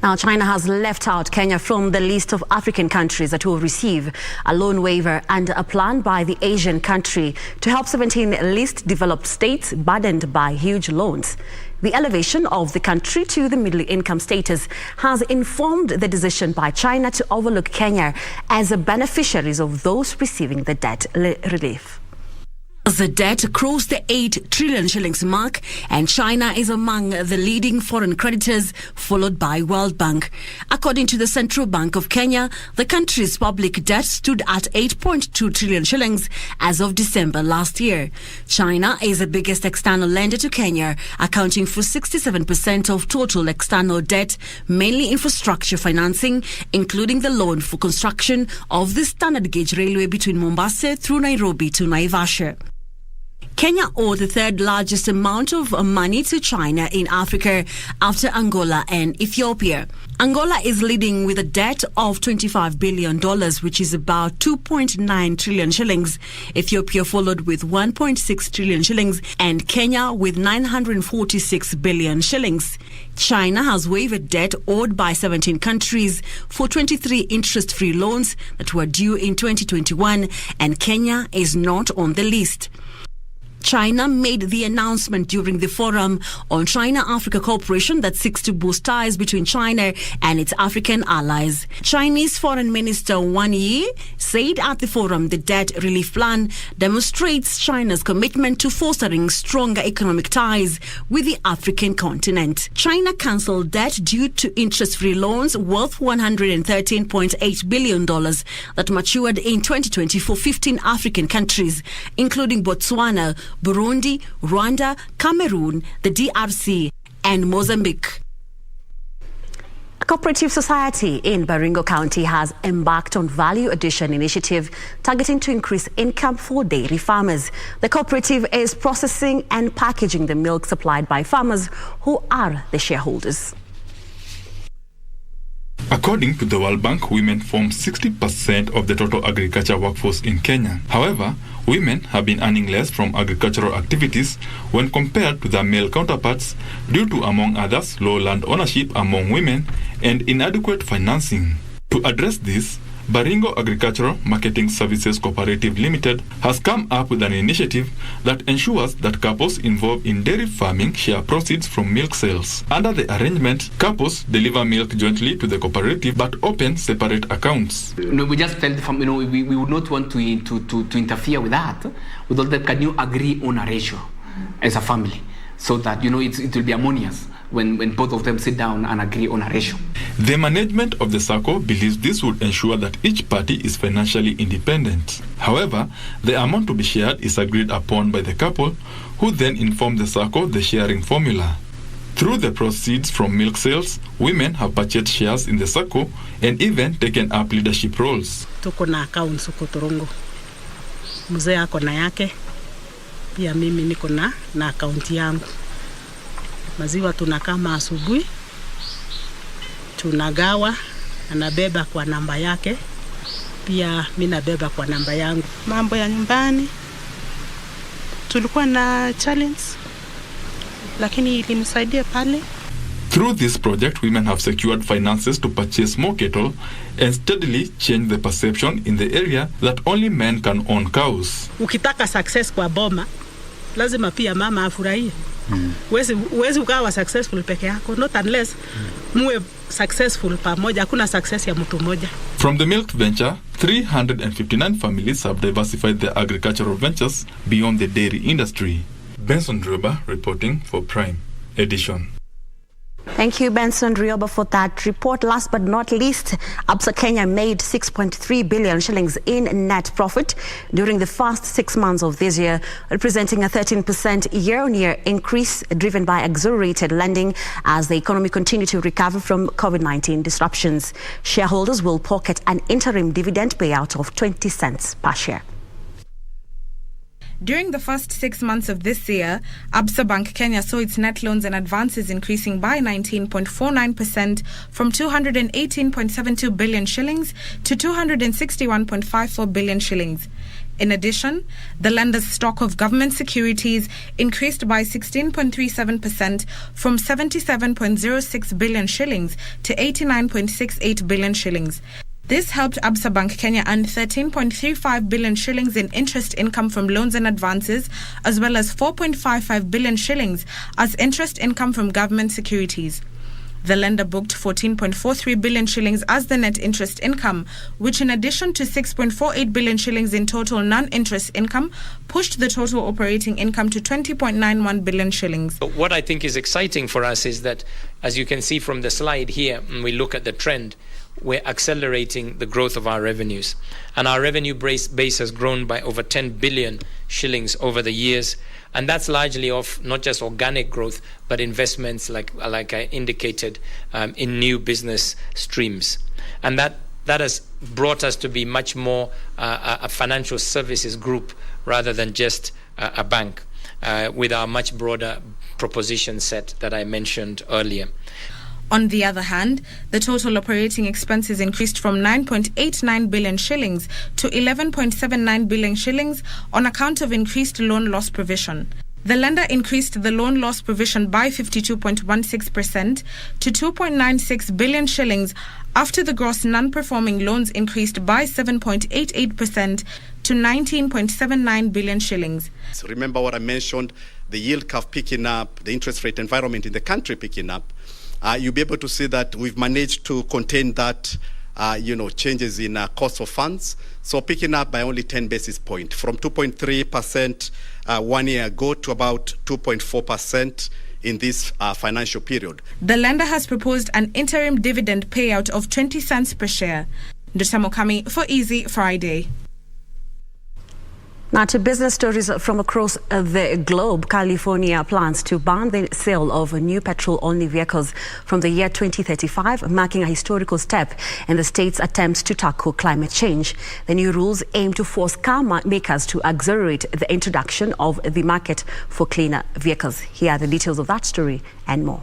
Now, China has left out Kenya from the list of African countries that will receive a loan waiver under a plan by the Asian country to help 17 least developed states burdened by huge loans. The elevation of the country to the middle income status has informed the decision by China to overlook Kenya as the beneficiaries of those receiving the debt relief. The debt crossed the 8 trillion shillings mark, and China is among the leading foreign creditors, followed by World Bank. According to the Central Bank of Kenya, the country's public debt stood at 8.2 trillion shillings as of December last year. China is the biggest external lender to Kenya, accounting for 67% of total external debt, mainly infrastructure financing, including the loan for construction of the standard gauge railway between Mombasa through Nairobi to Naivasha. Kenya owed the third largest amount of money to China in Africa after Angola and Ethiopia. Angola is leading with a debt of $25 billion, which is about 2.9 trillion shillings. Ethiopia followed with 1.6 trillion shillings and Kenya with 946 billion shillings. China has waived debt owed by 17 countries for 23 interest-free loans that were due in 2021, and Kenya is not on the list. China made the announcement during the Forum on China-Africa Cooperation that seeks to boost ties between China and its African allies. Chinese Foreign Minister Wang Yi said at the Forum the debt relief plan demonstrates China's commitment to fostering stronger economic ties with the African continent. China cancelled debt due to interest-free loans worth $113.8 billion that matured in 2020 for 15 African countries, including Botswana, Burundi, Rwanda, Cameroon, the DRC, and Mozambique. A cooperative society in Baringo County has embarked on value addition initiative targeting to increase income for dairy farmers. The cooperative is processing and packaging the milk supplied by farmers who are the shareholders. According to the World Bank, women form 60% of the total agriculture workforce in Kenya. However, women have been earning less from agricultural activities when compared to their male counterparts due to, among others, low land ownership among women and inadequate financing. To address this, Baringo Agricultural Marketing Services Cooperative Limited has come up with an initiative that ensures that couples involved in dairy farming share proceeds from milk sales. Under the arrangement, couples deliver milk jointly to the cooperative but open separate accounts. We just tell the family, we would not want to interfere with that. With all that, can you agree on a ratio as a family so that it will be harmonious when both of them sit down and agree on a ratio? The management of the SACCO believes this would ensure that each party is financially independent. However, the amount to be shared is agreed upon by the couple, who then inform the SACCO the sharing formula. Through the proceeds from milk sales, women have purchased shares in the SACCO and even taken up leadership roles. Tuko na accounts huko Torongo. Mzee ako na yake. Pia mimi niko na account yangu. Maziwa tunakama asubuhi. Tunagawa, anabeba kwa namba yake. Pia mimi nabeba kwa namba yangu. Mambo ya nyumbani tulikuwa na challenge, lakini ilinisaidia pale. Through this project, women have secured finances to purchase more cattle and steadily change the perception in the area that only men can own cows. Ukitaka success kwa boma, lazima pia mama afurahie. Uwezi ukawa successful peke yako, not unless muwe successful pamoja. Hakuna success ya mtu mmoja. From the milk venture, 359 families have diversified their agricultural ventures beyond the dairy industry. Benson Rioba reporting for Prime Edition. Thank you, Benson Rioba, for that report. Last but not least, Absa Kenya made 6.3 billion shillings in net profit during the first 6 months of this year, representing a 13% year-on-year increase driven by accelerated lending as the economy continued to recover from COVID-19 disruptions. Shareholders will pocket an interim dividend payout of 20 cents per share. During the first 6 months of this year, Absa Bank Kenya saw its net loans and advances increasing by 19.49% from 218.72 billion shillings to 261.54 billion shillings. In addition, the lender's stock of government securities increased by 16.37% from 77.06 billion shillings to 89.68 billion shillings. This helped Absa Bank Kenya earn 13.35 billion shillings in interest income from loans and advances, as well as 4.55 billion shillings as interest income from government securities. The lender booked 14.43 billion shillings as the net interest income, which in addition to 6.48 billion shillings in total non-interest income, pushed the total operating income to 20.91 billion shillings. What I think is exciting for us is that, as you can see from the slide here, when we look at the trend, we're accelerating the growth of our revenues. And our revenue base has grown by over 10 billion shillings over the years. And that's largely off not just organic growth, but investments like I indicated in new business streams. And that has brought us to be much more a financial services group rather than just a bank with our much broader proposition set that I mentioned earlier. On the other hand, the total operating expenses increased from 9.89 billion shillings to 11.79 billion shillings on account of increased loan loss provision. The lender increased the loan loss provision by 52.16% to 2.96 billion shillings after the gross non-performing loans increased by 7.88% to 19.79 billion shillings. So remember what I mentioned, the yield curve picking up, the interest rate environment in the country picking up. You'll be able to see that we've managed to contain that, changes in cost of funds. So picking up by only 10 basis points from 2.3% 1 year ago to about 2.4% in this financial period. The lender has proposed an interim dividend payout of 20 cents per share. Ndusamokami for Easy Friday. Now to business stories from across the globe. California plans to ban the sale of new petrol-only vehicles from the year 2035, marking a historical step in the state's attempts to tackle climate change. The new rules aim to force car makers to accelerate the introduction of the market for cleaner vehicles. Here are the details of that story and more.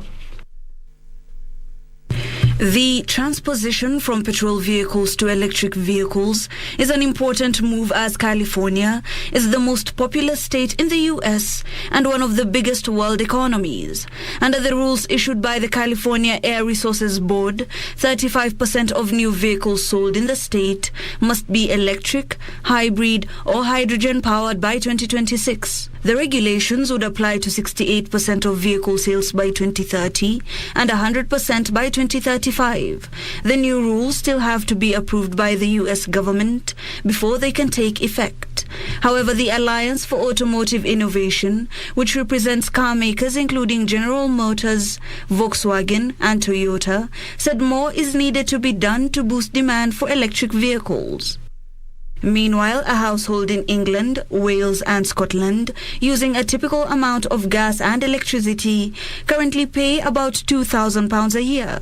The transposition from petrol vehicles to electric vehicles is an important move as California is the most populous state in the U.S. and one of the biggest world economies. Under the rules issued by the California Air Resources Board, 35% of new vehicles sold in the state must be electric, hybrid or hydrogen powered by 2026. The regulations would apply to 68% of vehicle sales by 2030 and 100% by 2035. The new rules still have to be approved by the U.S. government before they can take effect. However, the Alliance for Automotive Innovation, which represents car makers including General Motors, Volkswagen and Toyota, said more is needed to be done to boost demand for electric vehicles. Meanwhile, a household in England, Wales and Scotland using a typical amount of gas and electricity currently pay about £2,000 a year.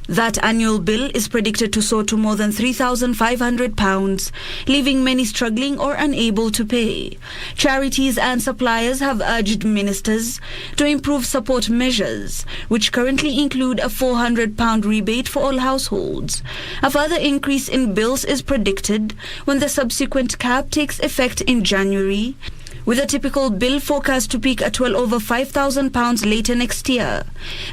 That annual bill is predicted to soar to more than £3,500, leaving many struggling or unable to pay. Charities and suppliers have urged ministers to improve support measures, which currently include a £400 rebate for all households. A further increase in bills is predicted when the subsequent cap takes effect in January, with a typical bill forecast to peak at well over £5,000 later next year.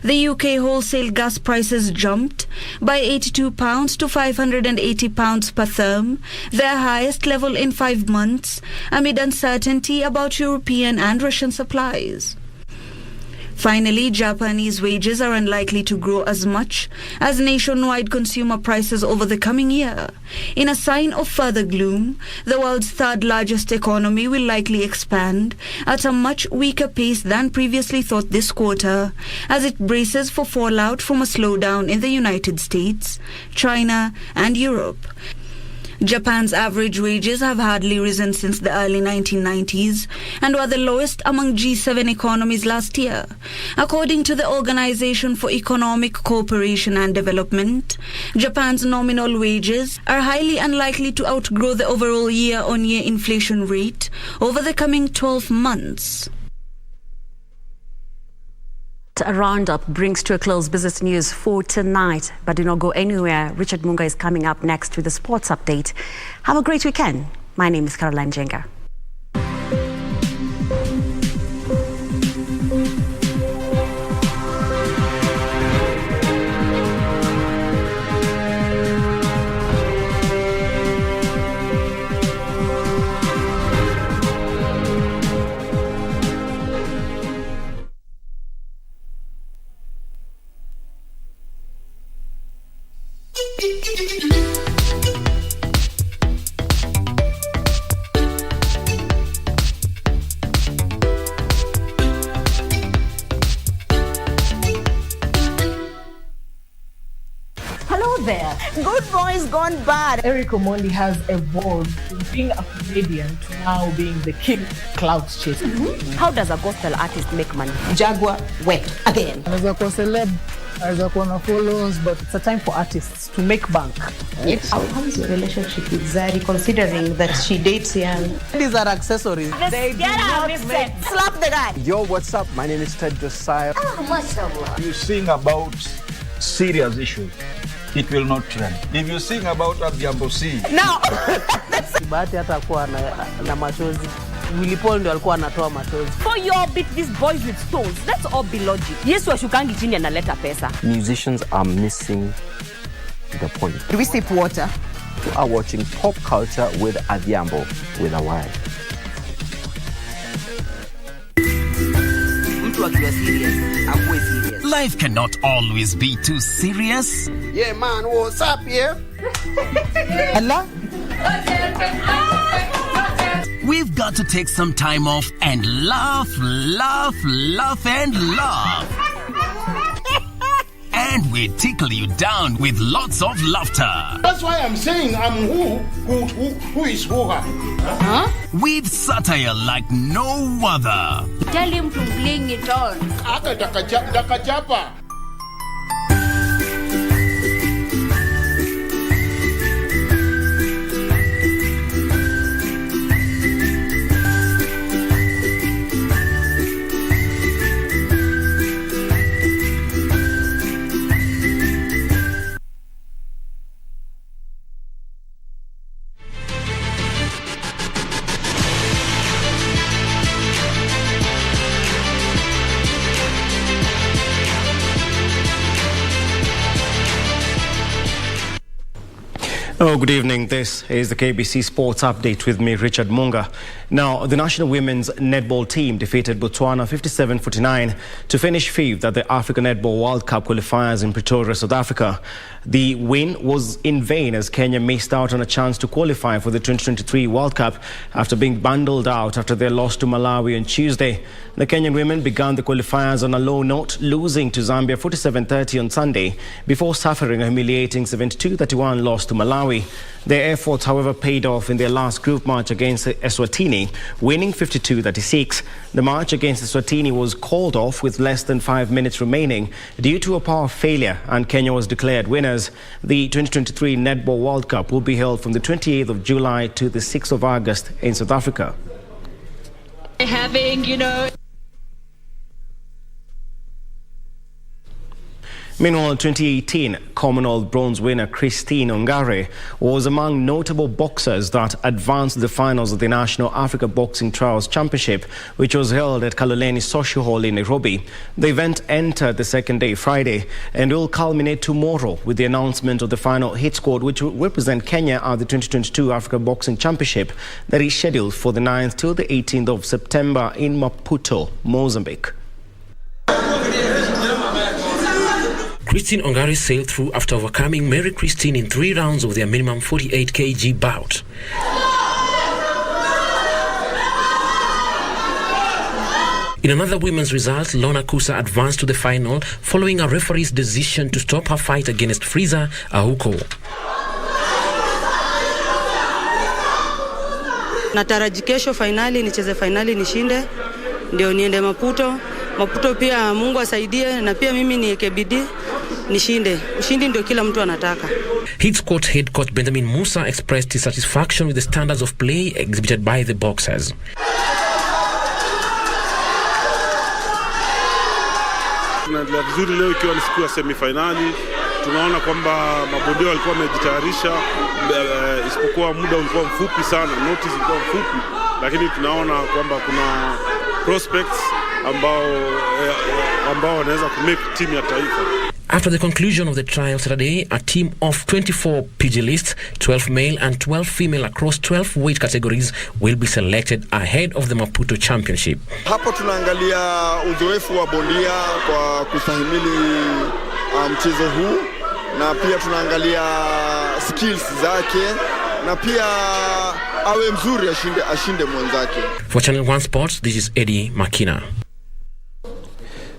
The UK wholesale gas prices jumped by £82 to £580 per therm, their highest level in 5 months, amid uncertainty about European and Russian supplies. Finally, Japanese wages are unlikely to grow as much as nationwide consumer prices over the coming year. In a sign of further gloom, the world's third largest economy will likely expand at a much weaker pace than previously thought this quarter, as it braces for fallout from a slowdown in the United States, China, and Europe. Japan's average wages have hardly risen since the early 1990s and were the lowest among G7 economies last year. According to the Organization for Economic Cooperation and Development, Japan's nominal wages are highly unlikely to outgrow the overall year-on-year inflation rate over the coming 12 months. A roundup brings to a close business news for tonight, but do not go anywhere. Richard Munga is coming up next with the sports update. Have a great weekend. My name is Caroline Jenga. There. Good boys gone bad. Eric Omondi has evolved from being a comedian to now being the king clout chaser. How does a gospel artist make money? Jaguar wept again. As a celeb, as a followers, but it's a time for artists to make bank. Yes. How is your relationship with Zari, considering that she dates young? These are accessories. They get out, slap the guy. Yo, what's up? My name is Ted Josiah. Mashallah. You sing about serious issues, it will not trend. If you sing about Abiambosi. No! Bahati hata kuwa na machozi. Willy Paul ndio alikuwa anatoa machozi. For your beat these boys with stones. Let's all be logic. Yesu washukangi chini analeta pesa. Musicians are missing the point. Do we sip water? You are watching Pop Culture with Adhiambo with a Y. Life cannot always be too serious. Yeah, man, what's up here? Allah? We've got to take some time off and laugh, laugh, laugh, and laugh. And we tickle you down with lots of laughter. That's why I'm saying I'm who is who. Huh? With satire like no other. Tell him to bring it on. Dakachapa. Oh, good evening. This is the KBC Sports Update with me, Richard Munga. Now, the national women's netball team defeated Botswana 57-49 to finish fifth at the African Netball World Cup qualifiers in Pretoria, South Africa. The win was in vain as Kenya missed out on a chance to qualify for the 2023 World Cup after being bundled out after their loss to Malawi on Tuesday. The Kenyan women began the qualifiers on a low note, losing to Zambia 47-30 on Sunday before suffering a humiliating 72-31 loss to Malawi. Malawi. Their efforts, however, paid off in their last group match against Eswatini, winning 52-36. The match against Eswatini was called off with less than 5 minutes remaining due to a power failure, and Kenya was declared winners. The 2023 Netball World Cup will be held from the 28th of July to the 6th of August in South Africa. Meanwhile, 2018 Commonwealth bronze winner Christine Ongare was among notable boxers that advanced to the finals of the National Africa Boxing Trials Championship, which was held at Kaloleni Social Hall in Nairobi. The event entered the second day Friday and will culminate tomorrow with the announcement of the final hit squad, which will represent Kenya at the 2022 Africa Boxing Championship that is scheduled for the 9th till the 18th of September in Maputo, Mozambique. Christine Ongare sailed through after overcoming Mary Christine in 3 rounds of their minimum 48 kg bout. In another women's result, Lorna Kusa advanced to the final following a referee's decision to stop her fight against Frieza Ahuko. Nataraji kesho finali, nicheze finali nishinde, ndio niende Maputo. Maputo pia Mungu asaidie na pia mimi niweke bidii nishinde. Ushindi ndio kila mtu anataka. Hit squad head coach Benjamin Musa expressed his satisfaction with the standards of play exhibited by the boxers. Tunaendelea vizuri leo ikiwa ni siku ya semifinali. Tunaona kwamba mabondia walikuwa wamejitayarisha, isipokuwa muda ulikuwa mfupi sana, notice ilikuwa mfupi, lakini tunaona kwamba kuna prospects ambao wanaweza kumake team ya taifa. After the conclusion of the trial Saturday, a team of 24 pugilists, 12 male and 12 female across 12 weight categories will be selected ahead of the Maputo Championship. Hapo tunaangalia uzoefu wa bondia kwa kustahimili mchezo huu, na pia tunaangalia skills zake, na pia awe mzuri ashinde mwenzake. For Channel 1 Sports, this is Eddie Makina.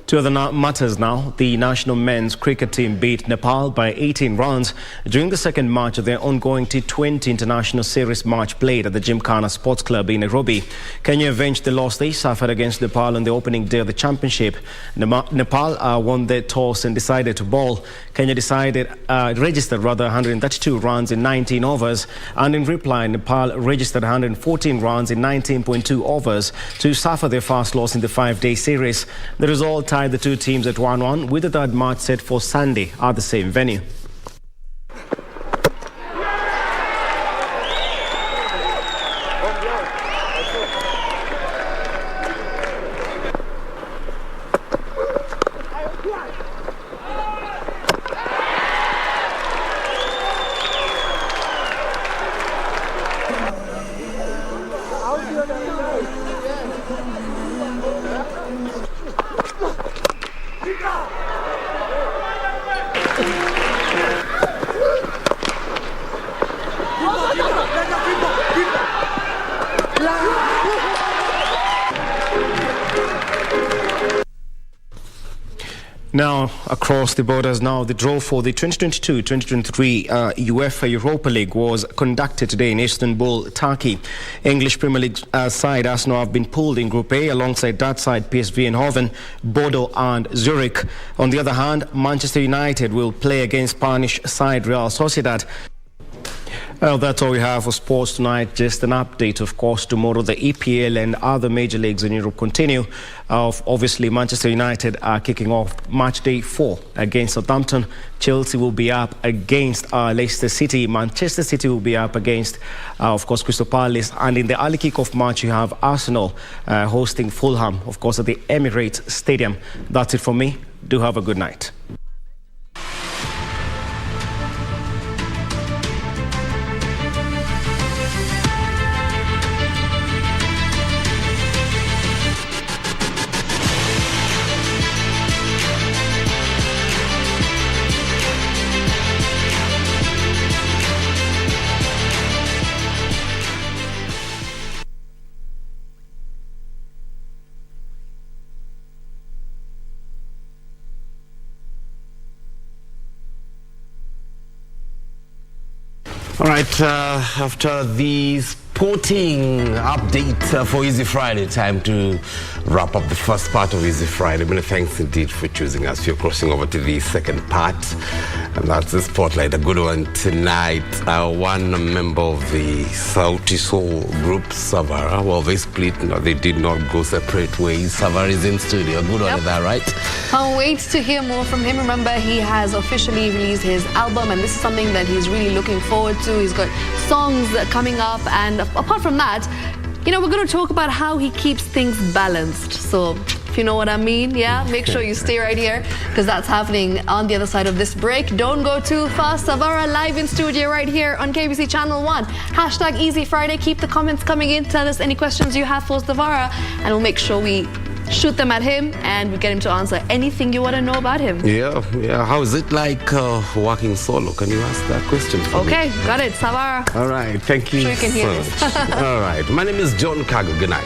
To other matters now, the national men's cricket team beat Nepal by 18 runs during the second match of their ongoing T20 International Series match played at the Gymkhana Sports Club in Nairobi. Kenya avenged the loss they suffered against Nepal on the opening day of the championship. Nepal won their toss and decided to bowl. Kenya registered 132 runs in 19 overs, and in reply, Nepal registered 114 runs in 19.2 overs to suffer their first loss in the 5-day series. The result tied the two teams at 1-1, with the third match set for Sunday at the same venue. Now, across the borders now, the draw for the 2022-2023 UEFA Europa League was conducted today in Istanbul, Turkey. English Premier League side Arsenal have been pulled in Group A alongside that side PSV Eindhoven, Bodo and Zurich. On the other hand, Manchester United will play against Spanish side Real Sociedad. Well, that's all we have for sports tonight. Just an update, of course. Tomorrow, the EPL and other major leagues in Europe continue. Obviously, Manchester United are kicking off match day 4 against Southampton. Chelsea will be up against Leicester City. Manchester City will be up against, of course, Crystal Palace. And in the early kick-off match, you have Arsenal hosting Fulham, of course, at the Emirates Stadium. That's it from me. Do have a good night. All right, after the sporting update for Easy Friday, time to wrap up the first part of Easy Friday. Many thanks indeed for choosing us. You're crossing over to the second part, and that's the spotlight, a good one tonight. One member of the Sauti Sol group, Savara, well, they split. No, they did not go separate ways. Savara is in studio. A good one, is that right? Can't wait to hear more from him. Remember, he has officially released his album, and this is something that he's really looking forward to. He's got songs coming up, and apart from that, you know, we're going to talk about how he keeps things balanced. So, if you know what I mean, yeah, make sure you stay right here, because that's happening on the other side of this break. Don't go too fast. Savara live in studio right here on KBC Channel 1. Hashtag Easy Friday. Keep the comments coming in. Tell us any questions you have for Savara, and we'll make sure we shoot them at him and we get him to answer anything you want to know about him. Yeah. How is it like working solo? Can you ask that question for me? Got it, Savara. All right, thank you. Sure you can hear this. All right, my name is John Kago. Good night.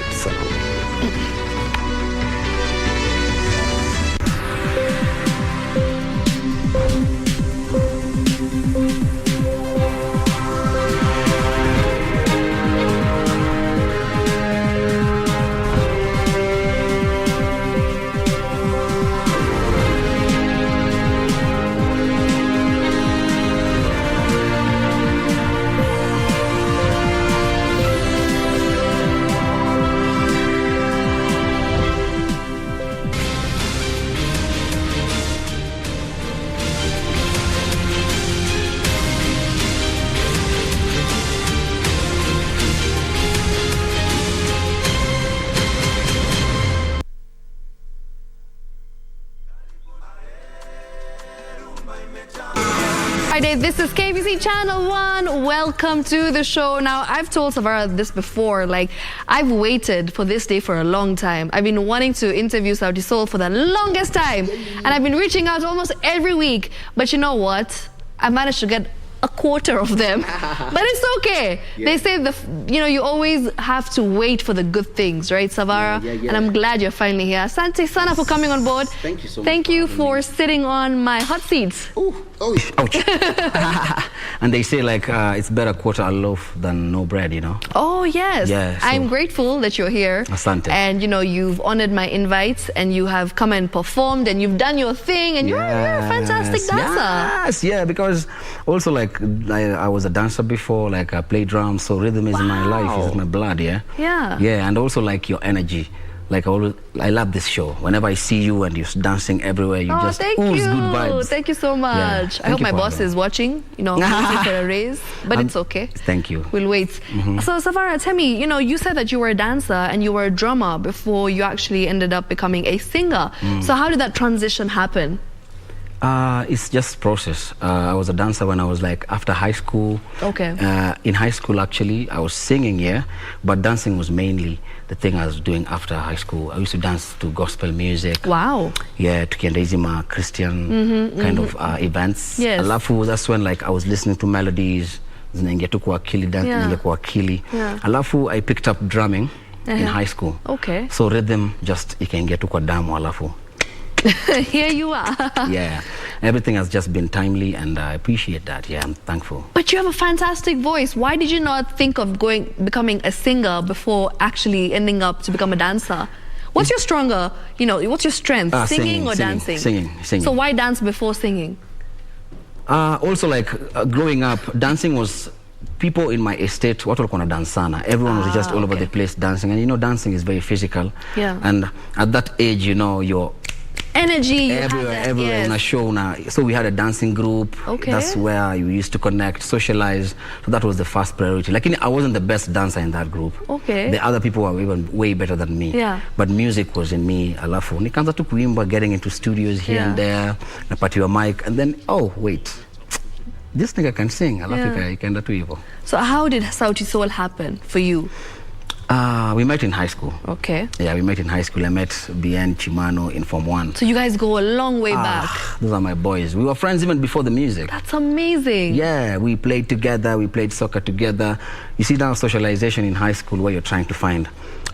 This is KBC Channel 1. Welcome to the show. Now, I've told Savara this before. Like, I've waited for this day for a long time. I've been wanting to interview Sauti Sol for the longest time. And I've been reaching out almost every week. But you know what? I managed to get a quarter of them. But it's okay. Yeah. They say, you always have to wait for the good things, right, Savara? Yeah. And I'm glad you're finally here. Asante sana for coming on board. Thank you so much. Thank you for sitting on my hot seats. Ouch. And they say, like, it's better quarter a loaf than no bread, you know? Oh, yes. Yeah, so I'm grateful that you're here. Asante. And, you've honored my invites, and you have come and performed, and you've done your thing, and you're a fantastic dancer. Yes, because also, like, I was a dancer before, like, I play drums, so rhythm is in my life, it's in my blood, yeah? Yeah, and also, like, your energy. Like, I love this show. Whenever I see you and you're dancing everywhere, you just ooze good vibes. Thank you so much. I hope my boss is watching, asking for a raise, but it's okay. Thank you. We'll wait. So, Savara, tell me, you said that you were a dancer and you were a drummer before you actually ended up becoming a singer. So how did that transition happen? It's just process. I was a dancer when I was like after high school. Okay. In high school, actually, I was singing, but dancing was mainly the thing I was doing after high school. I used to dance to gospel music. Wow. Yeah, tukienda Christian kind of events. Yes. Alafu, that's when like I was listening to melodies. Zinaingia tu kwa akili, dance zinaingia kwa akili. Alafu, I picked up drumming in high school. Okay. So rhythm just ikaingia tu kwa damu, alafu. Here you are. Yeah, everything has just been timely, and I appreciate that. Yeah, I'm thankful. But you have a fantastic voice. Why did you not think of becoming a singer before actually ending up to become a dancer? What's your stronger, what's your strength? Singing or dancing? Singing. So why dance before singing? Also, like growing up, dancing was, people in my estate, watu walikuwa dance sana. Everyone was just all over the place dancing, and dancing is very physical. Yeah. And at that age, your energy everywhere on a show now. So we had a dancing group. Okay. That's where you used to connect, socialize. So that was the first priority. Like, I wasn't the best dancer in that group. Okay. The other people were even way better than me. Yeah. But music was in me. Alafu nikaanza tu kuimba, getting into studios here and there, napatiwa mic, and then wait, this nigga can sing. Alafu ikaenda tu hivyo. So how did Sauti Sol happen for you? We met in high school. Okay. Yeah, we met in high school. I met BN Chimano in Form 1. So you guys go a long way back. Those are my boys. We were friends even before the music. That's amazing. Yeah, we played together. We played soccer together. You see now socialization in high school where you're trying to find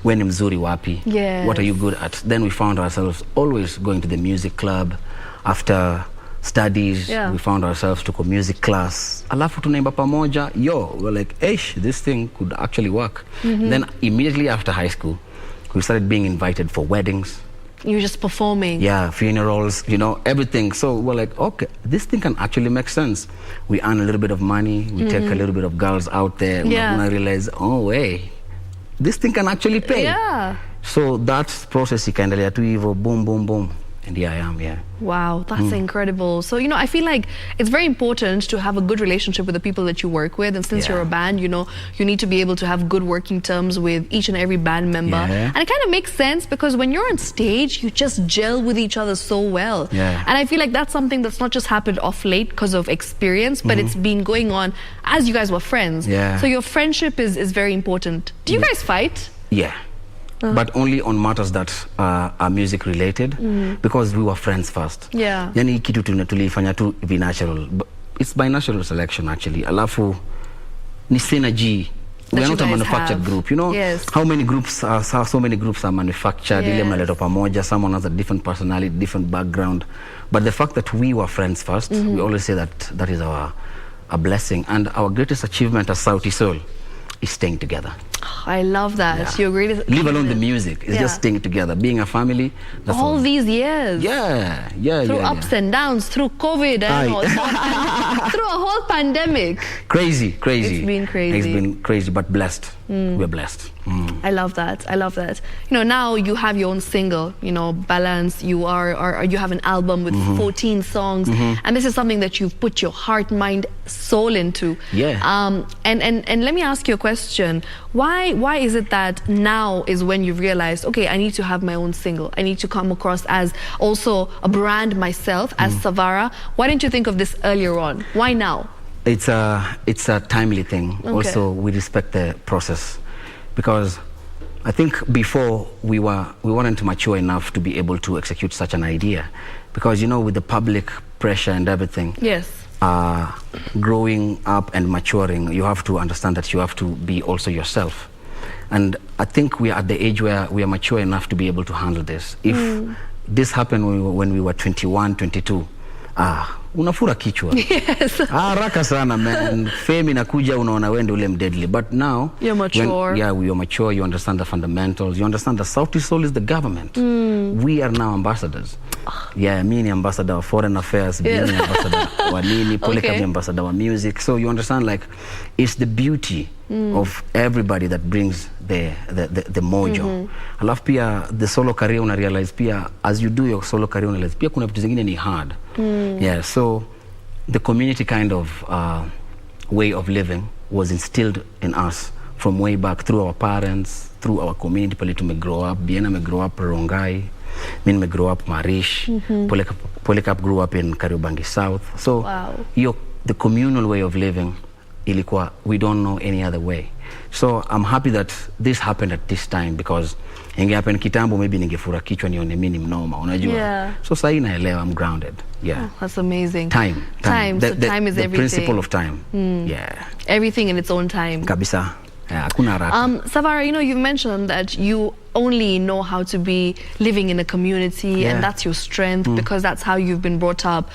when mzuri wapi. Yes. What are you good at? Then we found ourselves always going to the music club after studies. We found ourselves took a music class. Alafu tunaimba pamoja. We're like, this thing could actually work. Then immediately after high school, we started being invited for weddings. You're just performing. Yeah, funerals, everything. So we're like, okay, this thing can actually make sense. We earn a little bit of money. We take a little bit of girls out there. Yeah. And I realized, this thing can actually pay. Yeah. So that process, ikaendelea tu hivyo, boom, boom, boom. And here I am, Wow, that's incredible. So, I feel like it's very important to have a good relationship with the people that you work with. And since you're a band, you need to be able to have good working terms with each and every band member. And it kind of makes sense because when you're on stage, you just gel with each other so well. And I feel like that's something that's not just happened off late because of experience, but it's been going on as you guys were friends. So your friendship is very important. Do you guys fight? Yeah. But only on matters that are music related, because we were friends first. Yani kitu tulifanya tu natural. It's by natural selection actually. Alafu ni synergy. We are not a manufactured group, How many groups are so many groups are manufactured? Ile mnaleta pamoja, someone has a different personality, different background. But the fact that we were friends first, we always say that is a blessing. And our greatest achievement as Sauti Sol is staying together. I love that. Your greatest leave alone the music. It's just staying together, being a family. That's all these years. Through ups and downs, through COVID and all that. Through a whole pandemic. Crazy. It's been crazy. It's been crazy, but blessed. We're blessed. I love that. Now you have your own single, Balance. You have an album with 14 songs, and this is something that you've put your heart, mind, soul into. And let me ask you a question. Why is it that now is when you've realized, okay, I need to have my own single. I need to come across as also a brand myself, as Savara. Why didn't you think of this earlier on? Why now? It's a timely thing. Also, we respect the process, because I think before we weren't mature enough to be able to execute such an idea, because with the public pressure and everything. Growing up and maturing, you have to understand that you have to be also yourself. And I think we are at the age where we are mature enough to be able to handle this. If this happened when we were 21, 22, unafura kichwa. Haraka sana, man. Fame inakuja, unaona wewe ndio ule mdeadly. But now you're mature. We are mature. You understand the fundamentals. You understand that Sauti Sol is the government. We are now ambassadors. Me ni ambassador of foreign affairs, being ambassador wa nini, Polycarp ambassador wa music. So you understand, like, it's the beauty of everybody that brings the mojo. Alafu pia the solo career una realize pia, as you do your solo career una realize pia kuna vitu zingine ni hard. So the community kind of way of living was instilled in us from way back through our parents, through our community. Pale tume grow up, Biena me grow up Rongai, Min me grow up Marish, Polycarp grew up in Kariobangi South. So the communal way of living, ilikuwa, we don't know any other way. So I'm happy that this happened at this time, because inge happen kitambo, maybe ningefura kichwa nione mimi ni mnoma, unajua. So sasa naelewa, I'm grounded. That's amazing. Time. Time is everything. The principle of time. Everything in its own time. Kabisa. Hakuna haraka. Savara, you've mentioned that you only know how to be living in a community, and that's your strength, because that's how you've been brought up.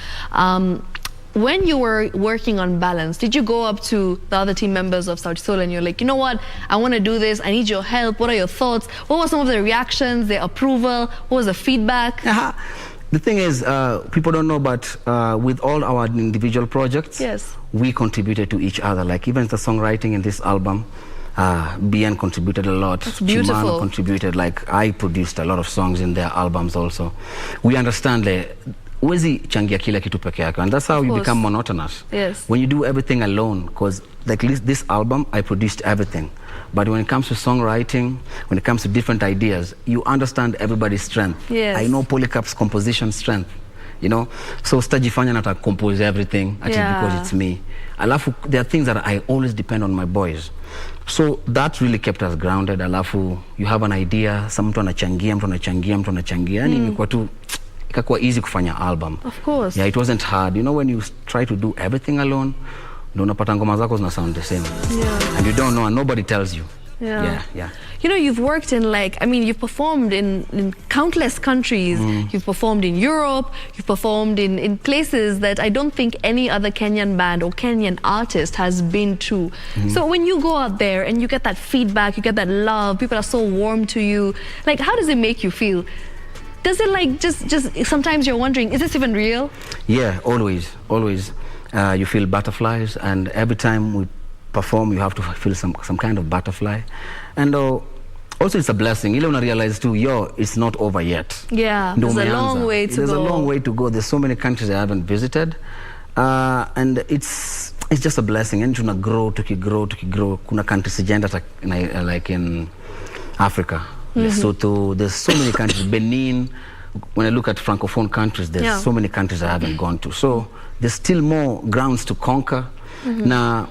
When you were working on Balance, did you go up to the other team members of Sauti Sol and you're like, you know what, I want to do this, I need your help, what are your thoughts? What were some of the reactions, the approval, what was the feedback? The thing is, people don't know, but with all our individual projects, we contributed to each other. Like even the songwriting in this album, BN contributed a lot. That's beautiful. Chimano contributed. Like I produced a lot of songs in their albums also. We understand huwezi changia kila kitu peke yake, and that's how you become monotonous. When you do everything alone, because like this album, I produced everything. But when it comes to songwriting, when it comes to different ideas, you understand everybody's strength. I know Polycarp's composition strength, So stajifanya nata compose everything because it's me. Alafu, there are things that I always depend on my boys. So that really kept us grounded. Alafu, you have an idea, mtu anachangia, yani imekuwa tu ikakuwa easy kufanya album. Of course. It wasn't hard. When you try to do everything alone, ndio unapata ngoma zako zina sound the same. And you don't know, and nobody tells you. Yeah. You know, you've worked in you've performed in countless countries. You've performed in Europe. You've performed in places that I don't think any other Kenyan band or Kenyan artist has been to. So when you go out there and you get that feedback, you get that love, people are so warm to you, like, how does it make you feel? Does it just sometimes you're wondering, is this even real? Yeah, always. You feel butterflies, and every time we perform, you have to feel some kind of butterfly. And also it's a blessing. You don't realize too, it's not over yet. Yeah, there's a long way to go. There's a long way to go. There's so many countries I haven't visited. And it's just a blessing. And tuna grow. Kuna countries sijaenda like in Africa. Lesotho, there's so many countries. Benin, when I look at Francophone countries, there's so many countries I haven't gone to. So there's still more grounds to conquer. Na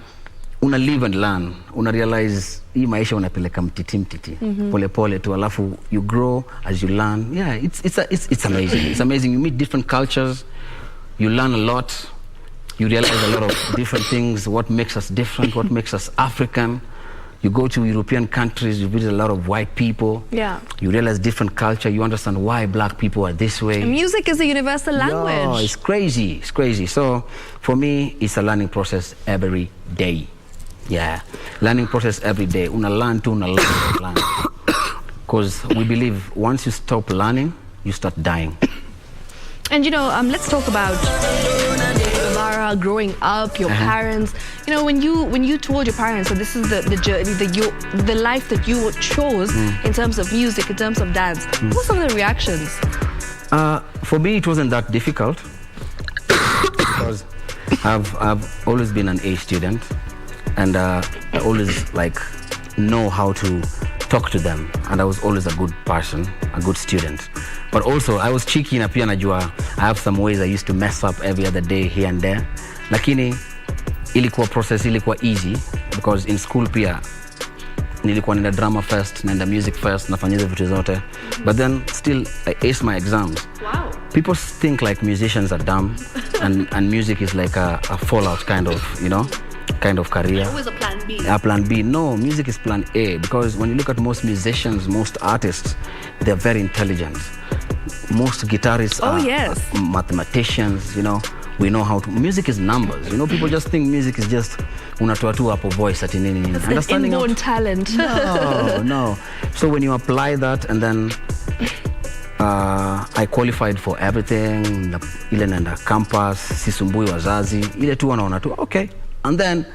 una live and learn. Una realize hii maisha unapeleka mtiti. Pole pole tu, alafu you grow as you learn. Yeah, it's amazing. It's amazing. You meet different cultures. You learn a lot. You realize a lot of different things. What makes us different? What makes us African? You go to European countries, you visit a lot of white people. Yeah. You realize different culture. You understand why black people are this way. And music is a universal language. Oh, it's crazy. It's crazy. So for me, it's a learning process every day. Yeah. Learning process every day. Una learn. Because we believe once you stop learning, you start dying. And let's talk about Savara, growing up, your parents. You know, when you told your parents that this is the journey, the life that you chose in terms of music, in terms of dance, what were some of the reactions? For me, it wasn't that difficult because I've always been an A student, and I always know how to talk to them, and I was always a good person, a good student. But also I was cheeky na pia najua I have some ways I used to mess up every other day here and there, lakini ilikuwa process, ilikuwa easy because in school pia nilikuwa nenda drama first, naenda music first, nafanya hizo vitu zote, but then still I aced my exams. Wow. People think like musicians are dumb and music is like a fallout kind of career. Always a plan B. A plan B. No, music is plan A, because when you look at most musicians, most artists, they're very intelligent. Most guitarists are mathematicians, we know how to. Music is numbers. People just think music is just unatoa tu hapo voice ati nini. That's an inborn talent. No. So when you apply that, and then I qualified for everything, ile naenda campus, sisumbui wazazi, ile tu wanaona tu, okay. And then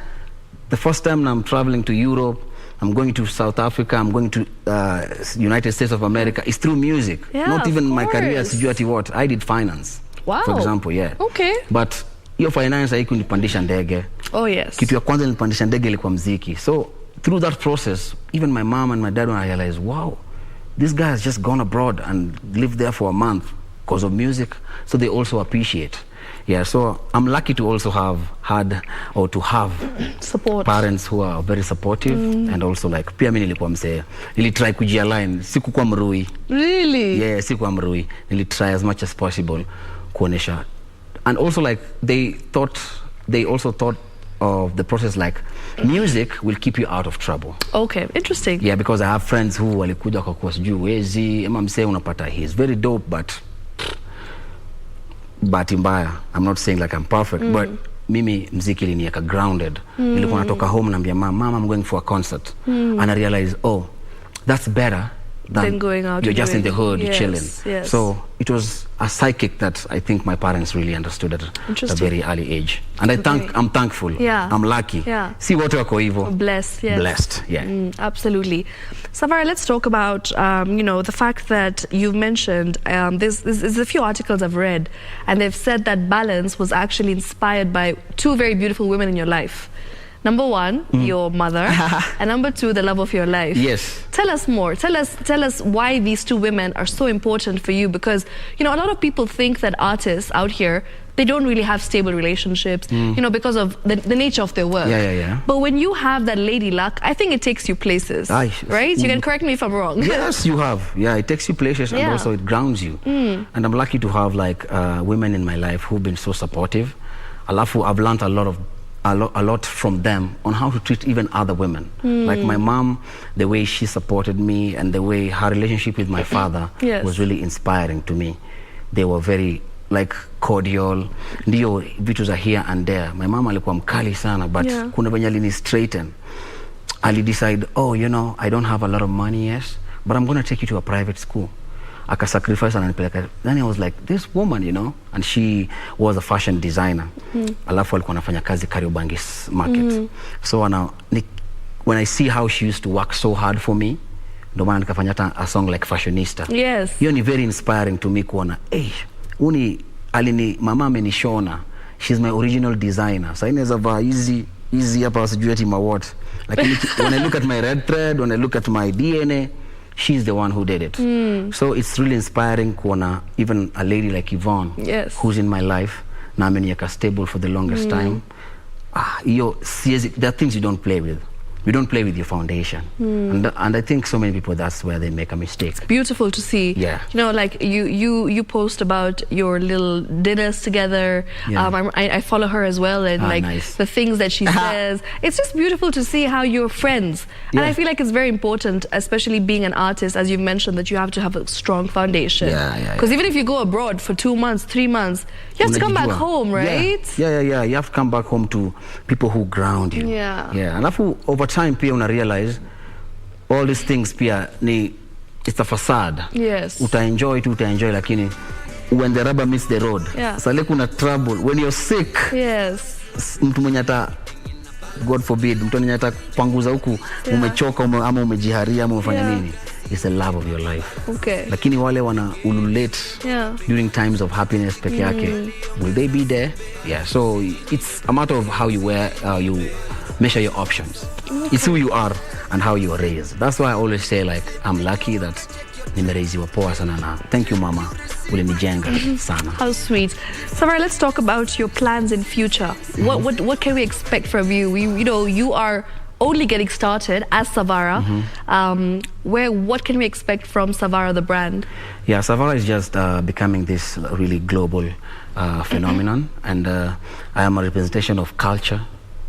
the first time I'm traveling to Europe, I'm going to South Africa, I'm going to United States of America, it's through music. Yeah, not even my career, sijui ati what. I did finance. Wow. For example, yeah. Okay. But hiyo finance haikunipandisha ndege. Oh yes. Kitu ya kwanza nilipandisha ndege ilikuwa muziki. So through that process, even my mom and my dad, when I realized, wow, this guy has just gone abroad and lived there for a month because of music. So they also appreciate. Yeah, so I'm lucky to also have support parents who are very supportive, and also pia mimi nilikuwa msee, nilitry kujialign, sikukuwa mrui. Really? Yeah, sikuwa mrui. Nilitry as much as possible kuonesha. And also they also thought of the process music will keep you out of trouble. Okay, interesting. Yeah, because I have friends who walikuja kwa kuwa sijui wezi, ama msee unapata he's very dope, but mbaya. I'm not saying I'm perfect, but mimi mziki iliniweka grounded. Nilikuwa natoka home naambia mama, I'm going for a concert. And I realized, that's better than going out. You're just in the hood, yes, chilling. Yes. So it was a psychic that I think my parents really understood at a very early age. And I'm thankful. Yeah. I'm lucky. Yeah. See what wako hivyo. Blessed, yes. Blessed, yeah. Absolutely. Savara, let's talk about, the fact that you've mentioned, there's a few articles I've read, and they've said that balance was actually inspired by two very beautiful women in your life. Number one, your mother, and number two, the love of your life. Yes. Tell us more. Tell us why these two women are so important for you, because, a lot of people think that artists out here, they don't really have stable relationships, because of the nature of their work. Yeah. But when you have that lady luck, I think it takes you places, right? You can correct me if I'm wrong. Yes, you have. Yeah, it takes you places, and also it grounds you. And I'm lucky to have women in my life who've been so supportive. Alafu, I've learned a lot of a lot from them on how to treat even other women. Like my mom, the way she supported me and the way her relationship with my father was really inspiring to me. They were very like cordial. Ndio vitu za here and there. My mom alikuwa mkali sana, but kuna venye alini straighten. Ali decide, oh, you know, I don't have a lot of money, yes, but I'm going to take you to a private school. Aka sacrifice and anipeleka. Then I was like, this woman, you know, and she was a fashion designer. Alafu alikuwa anafanya kazi Kariobangi market. So when I see how she used to work so hard for me, ndo maana nikafanya a song like Fashionista. Yes. Hiyo ni very inspiring to me kuona, mama amenishona. She's my original designer. So inaweza vaa easy hapa sijui ati what. Like when I look at my red thread, when I look at my DNA, she's the one who did it. So it's really inspiring kuona even a lady like Yvonne, who's in my life, na ameniweka stable for the longest time. There are things you don't play with. You don't play with your foundation. And I think so many people, that's where they make a mistake. It's beautiful to see. Yeah. You know, like you post about your little dinners together. I follow her as well, and the things that she says. It's just beautiful to see how you're friends. And I feel like it's very important, especially being an artist, as you've mentioned, that you have to have a strong foundation. Because even if you go abroad for 2 months, 3 months, you have to come back home, right? Yeah. You have to come back home to people who ground you. And over time pia una realize all these things pia it's a facade. Utaenjoy lakini when the rubber meets the road, sasa kuna trouble when you're sick. Mtu mwenye ata, God forbid, mtu mwenye ata panguza huku umechoka ama umejiharia ama umefanya nini, it's the love of your life. Lakini wale wana ululate during times of happiness peke yake, will they be there? So it's a matter of how you you measure your options. It's who you are and how you are raised. That's why I always say, like, I'm lucky that nimereiziwa poa sana na thank you mama, ulinijenga sana. How sweet. Savara, let's talk about your plans in future. What can we expect from you? You know, you are only getting started as Savara. What can we expect from Savara, the brand? Savara is just becoming this really global phenomenon, and I am a representation of culture,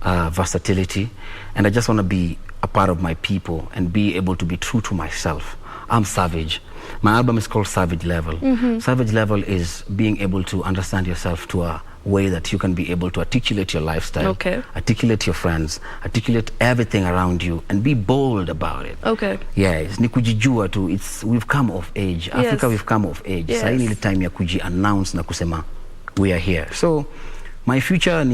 versatility, and I just want to be a part of my people and be able to be true to myself. I'm savage. My album is called Savage Level. Savage Level is being able to understand yourself to a way that you can be able to articulate your lifestyle, articulate your friends, articulate everything around you, and be bold about it. It's ni kujijua tu. We've come of age. Africa, we've come of age. Sasa ni ile time ya kuji-announce na kusema we are here. So my future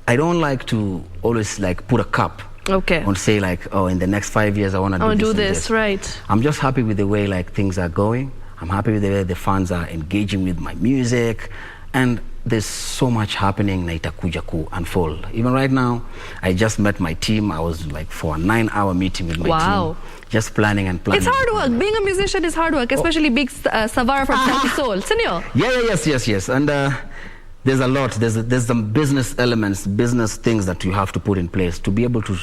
I don't like to always like put a cap on say like, oh, in the next 5 years I want to do this. Right. I'm just happy with the way like things are going. I'm happy with the way the fans are engaging with my music, and there's so much happening na itakuja ku unfold. Even right now, I just met my team. I was like for a 9-hour meeting with my team. Just planning. It's hard work. Being a musician is hard work, especially big Savara from South Soul. Senor. Yes. And there's a lot. There's some business elements, business things that you have to put in place to be able to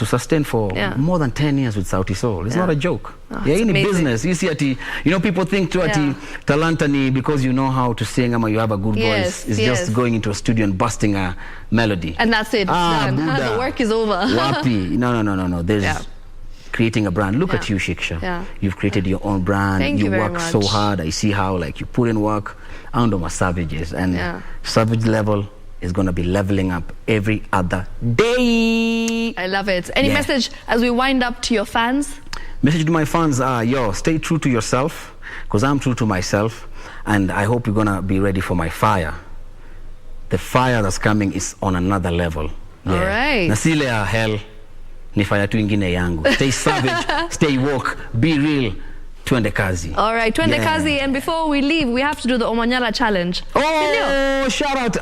sustain for more than 10 years with Sauti Soul. It's not a joke. In business, you see, people think to talanta ni because you know how to sing or you have a good voice. It's just going into a studio and busting a melody. And that's it. It's done. The work is over. Wapi. No. There's creating a brand. Look at you, Shiksha. You've created your own brand. Thank you very work much. So hard. I see how like you put in work. I don't know what Savage is. And Savage Level is going to be leveling up every other day. I love it. Any message as we wind up to your fans? Message to my fans are, stay true to yourself, because I'm true to myself, and I hope you're going to be ready for my fire. The fire that's coming is on another level. All right. Nasile ya hell, ni fire tu ingine yangu. Stay savage, stay woke, be real. Twende kazi. All right, twende kazi. And before we leave, we have to do the Omanyala challenge. Shout out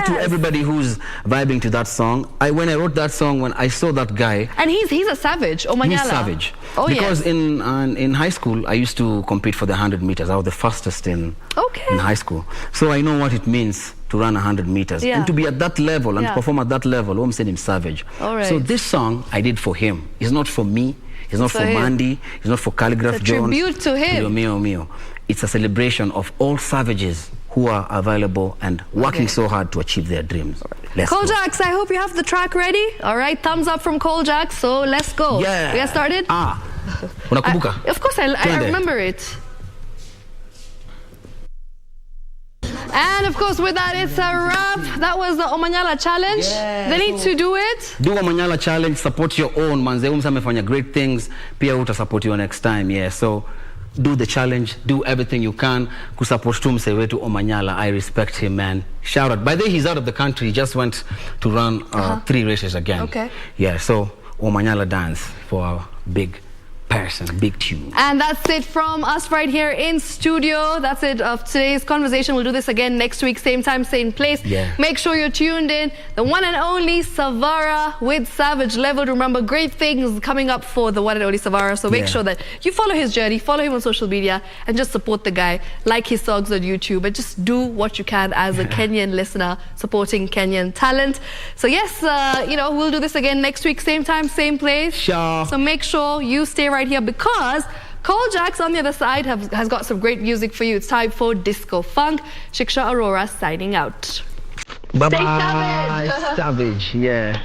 to everybody who's vibing to that song. When I wrote that song, when I saw that guy, and he's a savage, Omanyala. He's savage. Because in high school, I used to compete for the 100 meters. I was the fastest in high school. So I know what it means to run 100 meters. And to be at that level and to perform at that level, I'm saying him savage. All right. So this song I did for him. It's not for me. It's not for Mandy. It's not for Calligraph Jones. It's a tribute to him. Mio. It's a celebration of all savages who are available and working so hard to achieve their dreams. Let's go. Koljax, I hope you have the track ready. All right, thumbs up from Koljax. So let's go. Yeah. We get started? Unakumbuka? Of course, I remember it. And of course, with that, it's a wrap. That was the Omanyala challenge. They need to do it. Do Omanyala challenge. Support your own. Manze amefanya great things. Pia uta support you next time. Yeah. So do the challenge. Do everything you can. Kusupport tu mse wetu Omanyala. I respect him, man. Shout out. By the way, he's out of the country. He just went to run 3 races again. Okay. Yeah. So Omanyala dance for our big person, big tune. And that's it from us right here in studio. That's it of today's conversation. We'll do this again next week, same time, same place. Yeah. Make sure you're tuned in. The one and only Savara with Savage Level. Remember, great things coming up for the one and only Savara. So make sure that you follow his journey, follow him on social media, and just support the guy. Like his songs on YouTube, and just do what you can as a Kenyan listener, supporting Kenyan talent. So yes, we'll do this again next week, same time, same place. Sure. So make sure you stay right here, because Koljax on the other side has got some great music for you. It's time for Disco Funk. Shiksha, Arora signing out. Bye-bye. Savage, yeah.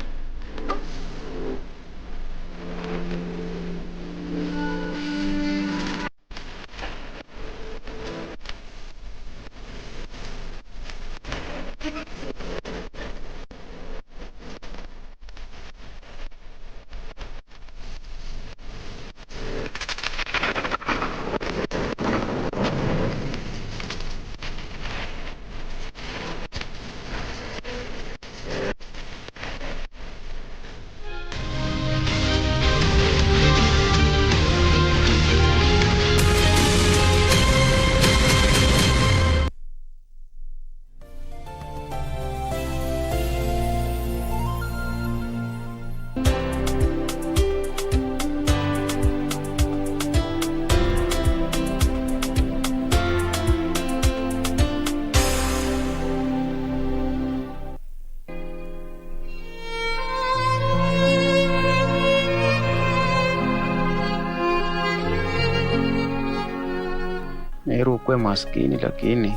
Meru ukwe maskini lakini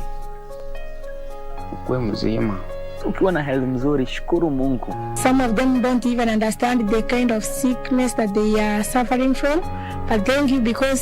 ukwe mzima. Ukiwa na health mzuri, shukuru Mungu. Some of them don't even understand the kind of sickness that they are suffering from, but thank you because